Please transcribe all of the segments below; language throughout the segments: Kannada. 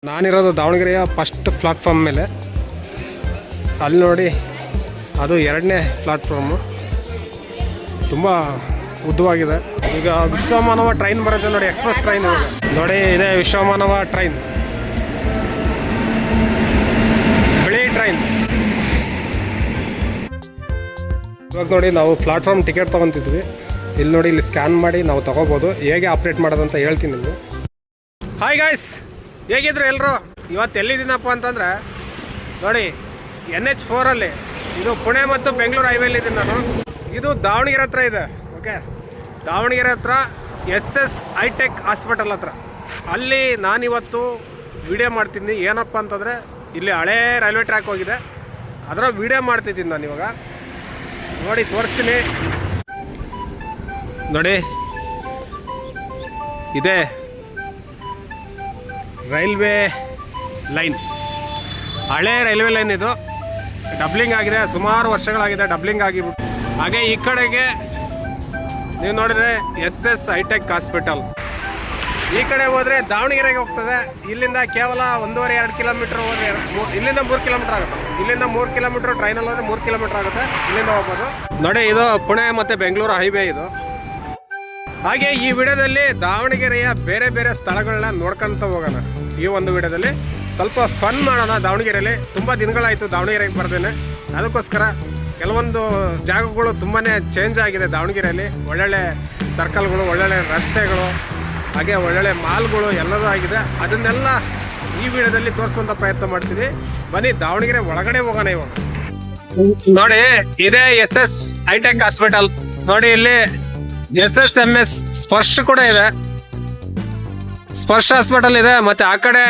ನಾನಿರೋದು ದಾವಣಗೆರೆಯ ಫಸ್ಟ್ ಪ್ಲಾಟ್ಫಾರ್ಮ್ ಮೇಲೆ. ಅಲ್ಲಿ ನೋಡಿ, ಅದು 2ನೇ ಪ್ಲಾಟ್ಫಾರ್ಮು. ತುಂಬ ಉದ್ದವಾಗಿದೆ. ಈಗ ವಿಶ್ವಮಾನವ ಟ್ರೈನ್ ಬರುತ್ತೆ ನೋಡಿ, ಎಕ್ಸ್ಪ್ರೆಸ್ ಟ್ರೈನ್ ನೋಡಿ. ಇದೆ ವಿಶ್ವಮಾನವ ಟ್ರೈನ್, ಬಿಳಿ ಟ್ರೈನ್. ಇವಾಗ ನೋಡಿ, ನಾವು ಪ್ಲಾಟ್ಫಾರ್ಮ್ ಟಿಕೆಟ್ ತೊಗೊತಿದ್ವಿ. ಇಲ್ಲಿ ನೋಡಿ, ಇಲ್ಲಿ ಸ್ಕ್ಯಾನ್ ಮಾಡಿ ನಾವು ತೊಗೋಬೋದು. ಹೇಗೆ ಆಪ್ರೇಟ್ ಮಾಡೋದಂತ ಹೇಳ್ತೀನಿ ನಿಮಗೆ. ಹಾಯ್ ಗಾಯ್ಸ್, ಹೇಗಿದ್ರು ಎಲ್ಲರೂ? ಇವತ್ತು ಎಲ್ಲಿದ್ದೀನಪ್ಪ ಅಂತಂದರೆ ನೋಡಿ, NH4ಅಲ್ಲಿ, ಇದು ಪುಣೆ ಮತ್ತು ಬೆಂಗಳೂರು ಹೈವೇಲಿದ್ದೀನಿ ನಾನು. ಇದು ದಾವಣಗೆರೆ ಹತ್ರ ಇದೆ. ಓಕೆ, ದಾವಣಗೆರೆ ಹತ್ರ SS ಹೈಟೆಕ್ ಹಾಸ್ಪಿಟಲ್ ಹತ್ರ. ಅಲ್ಲಿ ನಾನಿವತ್ತು ವಿಡಿಯೋ ಮಾಡ್ತಿದ್ದೀನಿ. ಏನಪ್ಪ ಅಂತಂದರೆ, ಇಲ್ಲಿ ಹಳೇ ರೈಲ್ವೆ ಟ್ರ್ಯಾಕ್ ಹೋಗಿದೆ, ಅದರ ವಿಡಿಯೋ ಮಾಡ್ತಿದ್ದೀನಿ ನಾನು ಇವಾಗ. ನೋಡಿ, ತೋರಿಸ್ತೀನಿ ನೋಡಿ. ಇದೆ ರೈಲ್ವೆ ಲೈನ್, ಹಳೇ ರೈಲ್ವೆ ಲೈನ್. ಇದು ಡಬ್ಲಿಂಗ್ ಆಗಿದೆ, ಸುಮಾರು ವರ್ಷಗಳಾಗಿದೆ ಡಬ್ಲಿಂಗ್ ಆಗಿಬಿಟ್ಟು. ಹಾಗೆ ಈ ಕಡೆಗೆ ನೀವು ನೋಡಿದರೆ SS ಹೈಟೆಕ್ ಹಾಸ್ಪಿಟಲ್. ಈ ಕಡೆ ಹೋದರೆ ದಾವಣಗೆರೆಗೆ ಹೋಗ್ತದೆ. ಇಲ್ಲಿಂದ ಕೇವಲ 1.5-2 ಕಿಲೋಮೀಟ್ರ್ ಹೋದರೆ, ಇಲ್ಲಿಂದ 3 ಕಿಲೋಮೀಟ್ರ್ ಆಗುತ್ತೆ. ಇಲ್ಲಿಂದ 3 ಕಿಲೋಮೀಟ್ರ್, ಟ್ರೈನಲ್ಲಿ ಹೋದರೆ 3 ಕಿಲೋಮೀಟ್ರ್ ಆಗುತ್ತೆ. ಇಲ್ಲಿಂದ ಹೋಗ್ಬೋದು ನೋಡಿ. ಇದು ಪುಣೆ ಮತ್ತು ಬೆಂಗಳೂರು ಹೈವೇ ಇದು. ಹಾಗೆ ಈ ವಿಡಿಯೋದಲ್ಲಿ ದಾವಣಗೆರೆಯ ಬೇರೆ ಬೇರೆ ಸ್ಥಳಗಳನ್ನ ನೋಡ್ಕೊಂತ ಹೋಗೋಣ. ಈ ಒಂದು ವಿಡಿಯೋದಲ್ಲಿ ಸ್ವಲ್ಪ ಫನ್ ಮಾಡೋಣ. ದಾವಣಗೆರೆಯಲ್ಲಿ ತುಂಬ ದಿನಗಳಾಯಿತು ದಾವಣಗೆರೆಗೆ ಬರ್ದೇನೆ. ಅದಕ್ಕೋಸ್ಕರ ಕೆಲವೊಂದು ಜಾಗಗಳು ತುಂಬಾ ಚೇಂಜ್ ಆಗಿದೆ ದಾವಣಗೆರೆಯಲ್ಲಿ. ಒಳ್ಳೊಳ್ಳೆ ಸರ್ಕಲ್ಗಳು, ಒಳ್ಳೊಳ್ಳೆ ರಸ್ತೆಗಳು, ಹಾಗೆ ಒಳ್ಳೊಳ್ಳೆ ಮಾಲ್ಗಳು ಎಲ್ಲದೂ ಆಗಿದೆ. ಅದನ್ನೆಲ್ಲ ಈ ವಿಡಿಯೋದಲ್ಲಿ ತೋರಿಸುವಂಥ ಪ್ರಯತ್ನ ಮಾಡ್ತೀವಿ. ಬನ್ನಿ ದಾವಣಗೆರೆ ಒಳಗಡೆ ಹೋಗೋಣ ಇವಾಗ. ನೋಡಿ, ಇದೇ SS ಹೈಟೆಕ್ ಹಾಸ್ಪಿಟಲ್. ನೋಡಿ, ಇಲ್ಲಿ SSMS ಸ್ಪರ್ಶ ಕೂಡ ಇದೆ, ಸ್ಪರ್ಶ ಹಾಸ್ಪಿಟಲ್ ಇದೆ. ಮತ್ತೆ ಆ ಕಡೆ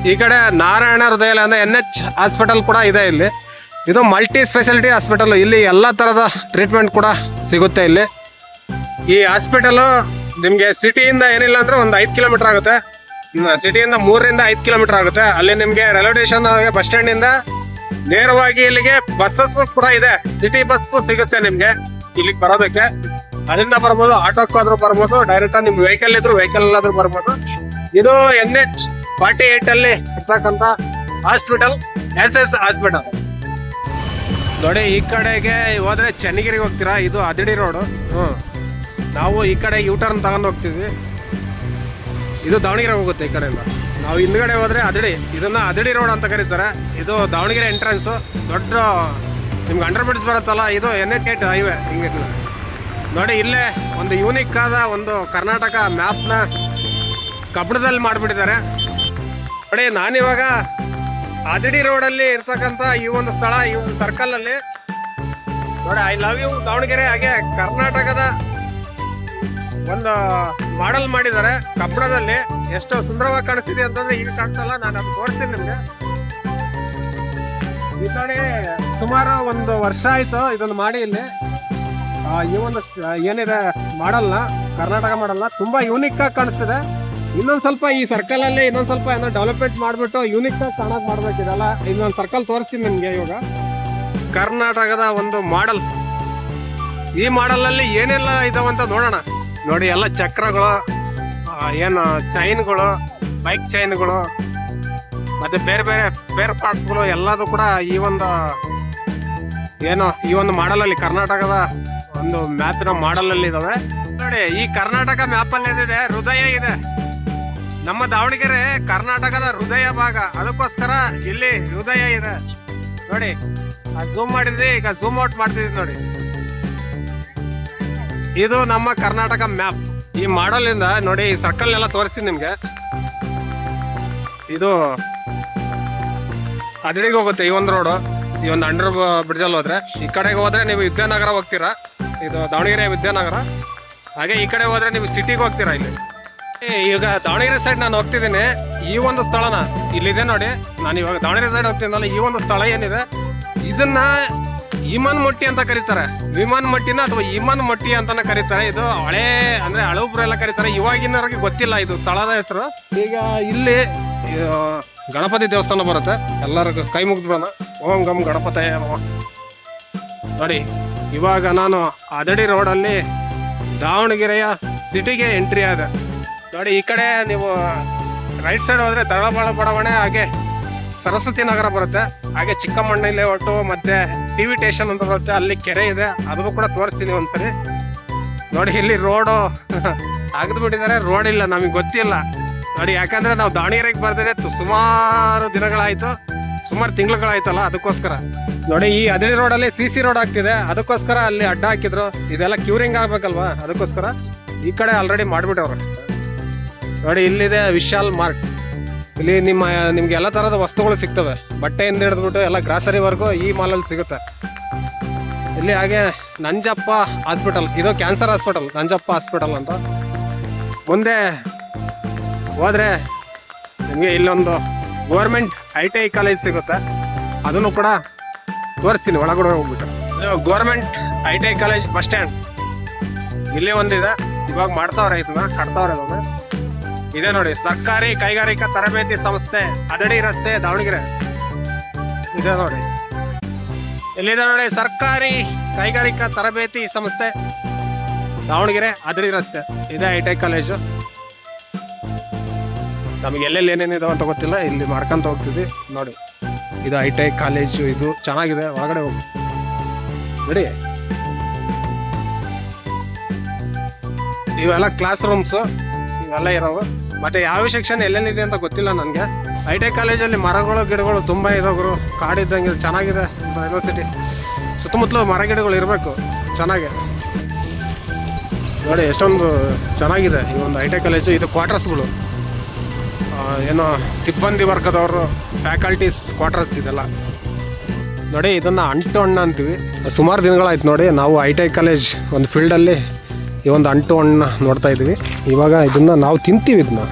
ಈ ಕಡೆ ನಾರಾಯಣ ಹೃದಯಾಲಯ ಅಂದ್ರೆ NH ಹಾಸ್ಪಿಟಲ್ ಕೂಡ ಇದೆ. ಇಲ್ಲಿ ಇದು ಮಲ್ಟಿ ಸ್ಪೆಷಾಲಿಟಿ ಹಾಸ್ಪಿಟಲ್. ಇಲ್ಲಿ ಎಲ್ಲ ಥರದ ಟ್ರೀಟ್ಮೆಂಟ್ ಕೂಡ ಸಿಗುತ್ತೆ ಇಲ್ಲಿ. ಈ ಹಾಸ್ಪಿಟಲು ನಿಮಗೆ ಸಿಟಿಯಿಂದ ಏನಿಲ್ಲ ಅಂದರೆ ಒಂದು 5 ಕಿಲೋಮೀಟರ್ ಆಗುತ್ತೆ. ಸಿಟಿಯಿಂದ 3-5 ಕಿಲೋಮೀಟರ್ ಆಗುತ್ತೆ. ಅಲ್ಲಿ ನಿಮಗೆ ರೈಲ್ವೆ ಸ್ಟೇಷನ್, ಬಸ್ ಸ್ಟ್ಯಾಂಡಿಂದ ನೇರವಾಗಿ ಇಲ್ಲಿಗೆ ಬಸ್ಸಸ್ ಕೂಡ ಇದೆ. ಸಿಟಿ ಬಸ್ಸು ಸಿಗುತ್ತೆ ನಿಮಗೆ ಇಲ್ಲಿಗೆ ಬರೋದಕ್ಕೆ. ಅದರಿಂದ ಬರ್ಬೋದು, ಆಟೋಕ್ಕಾದ್ರೂ ಬರ್ಬೋದು, ಡೈರೆಕ್ಟ್ ನಿಮ್ ವೆಹಿಕಲ್ ಇದ್ರು ವೆಹಿಕಲ್ ಆದ್ರೂ ಬರ್ಬೋದು. ಇದು NH48 ಅಲ್ಲಿ ಇರ್ತಕ್ಕಂಥ ಹಾಸ್ಪಿಟಲ್, SS ಹಾಸ್ಪಿಟಲ್. ನೋಡಿ, ಈ ಕಡೆಗೆ ಹೋದ್ರೆ ಚನ್ನಗಿರಿಗೆ ಹೋಗ್ತೀರಾ. ಇದು ಅದಿಡಿ ರೋಡು. ನಾವು ಈ ಕಡೆ U-ಟರ್ನ್ ತಗೊಂಡು ಹೋಗ್ತಿದ್ವಿ. ಇದು ದಾವಣಗೆರೆ ಹೋಗುತ್ತೆ ಈ ಕಡೆಯಿಂದ. ನಾವು ಹಿಂದ್ಗಡೆ ಹೋದ್ರೆ ಅದಿಡಿ, ಇದನ್ನ ಅದಿಡಿ ರೋಡ್ ಅಂತ ಕರೀತಾರೆ. ಇದು ದಾವಣಗೆರೆ ಎಂಟ್ರೆನ್ಸ್. ದೊಡ್ಡ ನಿಮ್ಗೆ ಅಂಡರ್ ಬ್ರಿಡ್ಜ್ ಬರುತ್ತಲ್ಲ, ಇದು NH8 ಹೈವೇ. ಹಿಂಗೆ ನೋಡಿ, ಇಲ್ಲೇ ಒಂದು ಯೂನಿಕ್ ಆದ ಒಂದು ಕರ್ನಾಟಕ ಮ್ಯಾಪ್ನ ಕಬ್ಬಣದಲ್ಲಿ ಮಾಡಿಬಿಟ್ಟಿದ್ದಾರೆ. ನೋಡಿ, ನಾನಿವಾಗ ಅದಿಡಿ ರೋಡಲ್ಲಿ ಇರ್ತಕ್ಕಂಥ ಈ ಒಂದು ಸ್ಥಳ, ಈ ಒಂದು ಸರ್ಕಲಲ್ಲಿ ನೋಡಿ, ಐ ಲವ್ ಯು ದಾವಣಗೆರೆ. ಹಾಗೆ ಕರ್ನಾಟಕದ ಒಂದು ಮಾಡೆಲ್ ಮಾಡಿದ್ದಾರೆ ಕಬ್ಬಣದಲ್ಲಿ. ಎಷ್ಟು ಸುಂದರವಾಗಿ ಕಾಣಿಸ್ತಿದೆ ಅಂತಂದ್ರೆ ಈಗ ಕಾಣಿಸಲ್ಲ, ನಾನು ಅದು ತೋರಿಸ್ತೀನಿ ನಿಮಗೆ. ಈ ಕಡೆ ಸುಮಾರು 1 ವರ್ಷ ಆಯ್ತು ಇದನ್ನು ಮಾಡಿ. ಇಲ್ಲಿ ಈ ಒಂದು ಏನಿದೆ ಮಾಡಲ್ನ, ಕರ್ನಾಟಕ ಮಾಡಲ್ನ ತುಂಬಾ ಯೂನಿಕ್ ಆಗಿ ಕಾಣಿಸ್ತಿದೆ. ಇನ್ನೊಂದು ಸ್ವಲ್ಪ ಈ ಸರ್ಕಲ್ ಅಲ್ಲಿ ಇನ್ನೊಂದು ಸ್ವಲ್ಪ ಏನೋ ಡೆವಲಪ್ಮೆಂಟ್ ಮಾಡಿಬಿಟ್ಟು ಯೂನಿಕ್ ಆಗಿ ಕಾಣಕ್ ಮಾಡ್ಬೇಕಿದಲ್ಲ. ಇನ್ನೊಂದು ಸರ್ಕಲ್ ತೋರಿಸ್ತೀನಿ ನಿಮ್ಗೆ ಇವಾಗ. ಕರ್ನಾಟಕದ ಒಂದು ಮಾಡೆಲ್. ಈ ಮಾಡೆಲ್ ಅಲ್ಲಿ ಏನೆಲ್ಲ ಇದಾವಂತ ನೋಡೋಣ. ನೋಡಿ, ಎಲ್ಲ ಚಕ್ರಗಳು, ಏನು ಚೈನ್ಗಳು, ಬೈಕ್ ಚೈನ್ಗಳು, ಮತ್ತೆ ಬೇರೆ ಬೇರೆ ಸ್ಪೇರ್ ಪಾರ್ಟ್ಸ್ಗಳು ಎಲ್ಲದೂ ಕೂಡ ಈ ಒಂದು ಏನು ಈ ಒಂದು ಮಾಡೆಲ್ ಅಲ್ಲಿ, ಕರ್ನಾಟಕದ ಒಂದು ಮ್ಯಾಪಿನ ಮಾಡೆಲ್ ಅಲ್ಲಿ ಇದಾವೆ. ನೋಡಿ, ಈ ಕರ್ನಾಟಕ ಮ್ಯಾಪ್ ಅಲ್ಲಿ ಏನಿದೆ, ಹೃದಯ ಇದೆ. ನಮ್ಮ ದಾವಣಗೆರೆ ಕರ್ನಾಟಕದ ಹೃದಯ ಭಾಗ, ಅದಕ್ಕೋಸ್ಕರ ಇಲ್ಲಿ ಹೃದಯ ಇದೆ. ನೋಡಿ, ಝೂಮ್ ಮಾಡಿದ್ವಿ, ಈಗ ಝೂಮ್ ಔಟ್ ಮಾಡ್ತಿದ್ವಿ. ನೋಡಿ, ಇದು ನಮ್ಮ ಕರ್ನಾಟಕ ಮ್ಯಾಪ್. ಈ ಮಾಡೆಲ್ ಇಂದ ನೋಡಿ, ಈ ಸರ್ಕಲ್ ಎಲ್ಲ ತೋರಿಸ್ತೀನಿ ನಿಮ್ಗೆ. ಇದು ಅದಿಡಿಗೆ ಹೋಗುತ್ತೆ ಈ ಒಂದು ರೋಡು. ಈ ಒಂದು ಅಂಡರ್ ಬ್ರಿಡ್ಜ್ ಅಲ್ಲಿ ಹೋದ್ರೆ, ಈ ಕಡೆಗೆ ಹೋದ್ರೆ ನೀವು ವಿದ್ಯಾನಗರ ಹೋಗ್ತೀರಾ. ಇದು ದಾವಣಗೆರೆ ವಿದ್ಯಾನಗರ. ಹಾಗೆ ಈ ಕಡೆ ಹೋದ್ರೆ ನೀವು ಸಿಟಿಗೆ ಹೋಗ್ತೀರಾ. ಇಲ್ಲಿ ಈಗ ದಾವಣಗೆರೆ ಸೈಡ್ ನಾನು ಹೋಗ್ತಿದ್ದೀನಿ. ಈ ಒಂದು ಸ್ಥಳನ ಇಲ್ಲಿದೆ ನೋಡಿ. ನಾನು ಇವಾಗ ದಾವಣಗೆರೆ ಸೈಡ್ ಹೋಗ್ತೀನಲ್ಲ, ಈ ಒಂದು ಸ್ಥಳ ಏನಿದೆ ಇದನ್ನ ಇಮಾನ್ ಮಟ್ಟಿ ಅಂತ ಕರೀತಾರೆ. ವಿಮಾನ್ ಮಟ್ಟಿನ ಅಥವಾ ಇಮಾನ್ ಮಟ್ಟಿ ಅಂತಾನೆ ಕರೀತಾರೆ. ಇದು ಹಳೆ ಅಂದ್ರೆ ಹಳಬ್ರು ಎಲ್ಲ ಕರೀತಾರೆ, ಇವಾಗಿನವರಿಗೆ ಗೊತ್ತಿಲ್ಲ ಇದು ಸ್ಥಳದ ಹೆಸರು. ಈಗ ಇಲ್ಲಿ ಗಣಪತಿ ದೇವಸ್ಥಾನ ಬರುತ್ತೆ. ಎಲ್ಲರಿಗೂ ಕೈ ಮುಗ್ದು ಬರೋಣ, ಓಂ ಗಂ ಗಣಪತಯ ನಮಃ. ನೋಡಿ, ಇವಾಗ ನಾನು ಅದಿಡಿ ರೋಡಲ್ಲಿ ದಾವಣಗೆರೆಯ ಸಿಟಿಗೆ ಎಂಟ್ರಿ ಆದೆ. ನೋಡಿ, ಈ ಕಡೆ ನೀವು ರೈಟ್ ಸೈಡ್ ಹೋದ್ರೆ ತರಳಬಾಳ ಬಡಾವಣೆ, ಹಾಗೆ ಸರಸ್ವತಿ ನಗರ ಬರುತ್ತೆ, ಹಾಗೆ ಚಿಕ್ಕಮಣ್ಣಿ ಲೇಔಟು, ಮತ್ತೆ ಟಿವಿ ಸ್ಟೇಷನ್ ಅಂತ ಬರುತ್ತೆ, ಅಲ್ಲಿ ಕೆರೆ ಇದೆ, ಅದನ್ನು ಕೂಡ ತೋರಿಸ್ತೀನಿ ಒಂದ್ಸರಿ. ನೋಡಿ ಇಲ್ಲಿ ರೋಡು ಅಗದು ಬಿಟ್ಟಿದ್ದಾರೆ, ರೋಡ್ ಇಲ್ಲ, ನಮಗೆ ಗೊತ್ತಿಲ್ಲ ನೋಡಿ. ಯಾಕಂದ್ರೆ ನಾವು ದಾವಣಗೆರೆಗೆ ಬರ್ದಿದೆ ಸುಮಾರು ದಿನಗಳಾಯ್ತು, ಸುಮಾರು ತಿಂಗಳುಗಳಾಯ್ತಲ್ಲ, ಅದಕ್ಕೋಸ್ಕರ. ನೋಡಿ ಈ ಹದಿಳಿ ರೋಡಲ್ಲಿ CC ರೋಡ್ ಆಗ್ತಿದೆ, ಅದಕ್ಕೋಸ್ಕರ ಅಲ್ಲಿ ಅಡ್ಡ ಹಾಕಿದ್ರು. ಇದೆಲ್ಲ ಕ್ಯೂರಿಂಗ್ ಆಗ್ಬೇಕಲ್ವಾ, ಅದಕ್ಕೋಸ್ಕರ ಈ ಕಡೆ ಆಲ್ರೆಡಿ ಮಾಡ್ಬಿಟ್ಟವ್ರು. ನೋಡಿ ಇಲ್ಲಿದೆ ವಿಶಾಲ್ ಮಾರ್ಟ್. ಇಲ್ಲಿ ನಿಮ್ಗೆ ಎಲ್ಲ ತರಹದ ವಸ್ತುಗಳು ಸಿಗ್ತವೆ, ಬಟ್ಟೆಯಿಂದ ಹಿಡಿದ್ಬಿಟ್ಟು ಎಲ್ಲ ಗ್ರಾಸರಿವರೆಗೂ ಈ ಮಾಲಲ್ಲಿ ಸಿಗುತ್ತೆ. ಇಲ್ಲಿ ಹಾಗೆ ನಂಜಪ್ಪ ಹಾಸ್ಪಿಟಲ್, ಇದು ಕ್ಯಾನ್ಸರ್ ಹಾಸ್ಪಿಟಲ್, ನಂಜಪ್ಪ ಹಾಸ್ಪಿಟಲ್ ಅಂತ. ಮುಂದೆ ಹೋದ್ರೆ ನಿಮಗೆ ಇಲ್ಲೊಂದು ಗೌರ್ಮೆಂಟ್ ITI ಕಾಲೇಜ್ ಸಿಗುತ್ತೆ, ಅದನ್ನು ಕೂಡ ತೋರಿಸ್ತೀನಿ ಒಳಗಡೆ ಹೋಗ್ಬಿಟ್ಟು. Government ITI college bus stand ಇಲ್ಲಿ ಒಂದಿದೆ, ಇವಾಗ ಮಾಡ್ತಾವ್ರೆ, ಇದನ್ನ ಕಟ್ತಾವ್ರೆ. ಅದನ್ನ ಇದೆ ನೋಡಿ, ಸರ್ಕಾರಿ ಕೈಗಾರಿಕಾ ತರಬೇತಿ ಸಂಸ್ಥೆ, ಹದಡಿ ರಸ್ತೆ, ದಾವಣಗೆರೆ ಇದೆ ನೋಡಿ. ಇಲ್ಲಿದೆ ನೋಡಿ, ಸರ್ಕಾರಿ ಕೈಗಾರಿಕಾ ತರಬೇತಿ ಸಂಸ್ಥೆ, ದಾವಣಗೆರೆ, ಹದಡಿ ರಸ್ತೆ ಇದೆ ITI ಕಾಲೇಜು. ನಮಗೆ ಎಲ್ಲೆಲ್ಲಿ ಏನೇನಿದಾವೆ ಅಂತ ಗೊತ್ತಿಲ್ಲ, ಇಲ್ಲಿ ಮಾಡ್ಕೊಂತ ಹೋಗ್ತಿದ್ವಿ ನೋಡಿ. ಇದು ITI ಕಾಲೇಜು, ಇದು ಚೆನ್ನಾಗಿದೆ, ಒಳಗಡೆ ಹೋಗಿ ನೋಡಿ. ಇವೆಲ್ಲ ಕ್ಲಾಸ್ ರೂಮ್ಸು ಇವೆಲ್ಲ ಇರೋವು. ಮತ್ತೆ ಯಾವ ಸೆಕ್ಷನ್ ಎಲ್ಲೆಲ್ಲಿದೆ ಅಂತ ಗೊತ್ತಿಲ್ಲ ನನಗೆ. ITI ಕಾಲೇಜಲ್ಲಿ ಮರಗಳು ಗಿಡಗಳು ತುಂಬ ಇದಾಗ್ರು, ಕಾಡಿದ್ದಂಗೆ ಚೆನ್ನಾಗಿದೆ. ಯೂನಿವರ್ಸಿಟಿ ಸುತ್ತಮುತ್ತಲು ಮರ ಗಿಡಗಳು ಇರಬೇಕು ಚೆನ್ನಾಗಿ. ನೋಡಿ ಎಷ್ಟೊಂದು ಚೆನ್ನಾಗಿದೆ ಈ ಒಂದು ITI ಕಾಲೇಜು. ಇದು ಕ್ವಾರ್ಟರ್ಸ್ಗಳು, ಏನೋ ಸಿಬ್ಬಂದಿ ವರ್ಗದವರು, ಫ್ಯಾಕಲ್ಟೀಸ್ ಕ್ವಾರ್ಟರ್ಸ್ ಇದೆಲ್ಲ ನೋಡಿ. ಇದನ್ನು ಅಂಟು ಹಣ್ಣು ಅಂತೀವಿ. ಸುಮಾರು ದಿನಗಳಾಯ್ತು ನೋಡಿ, ನಾವು ITI ಕಾಲೇಜ್ ಒಂದು ಫೀಲ್ಡಲ್ಲಿ ಈ ಒಂದು ಅಂಟು ಹಣ್ಣು ನೋಡ್ತಾ ಇದ್ವಿ. ಇವಾಗ ಇದನ್ನು ನಾವು ತಿಂತೀವಿ, ಇದನ್ನ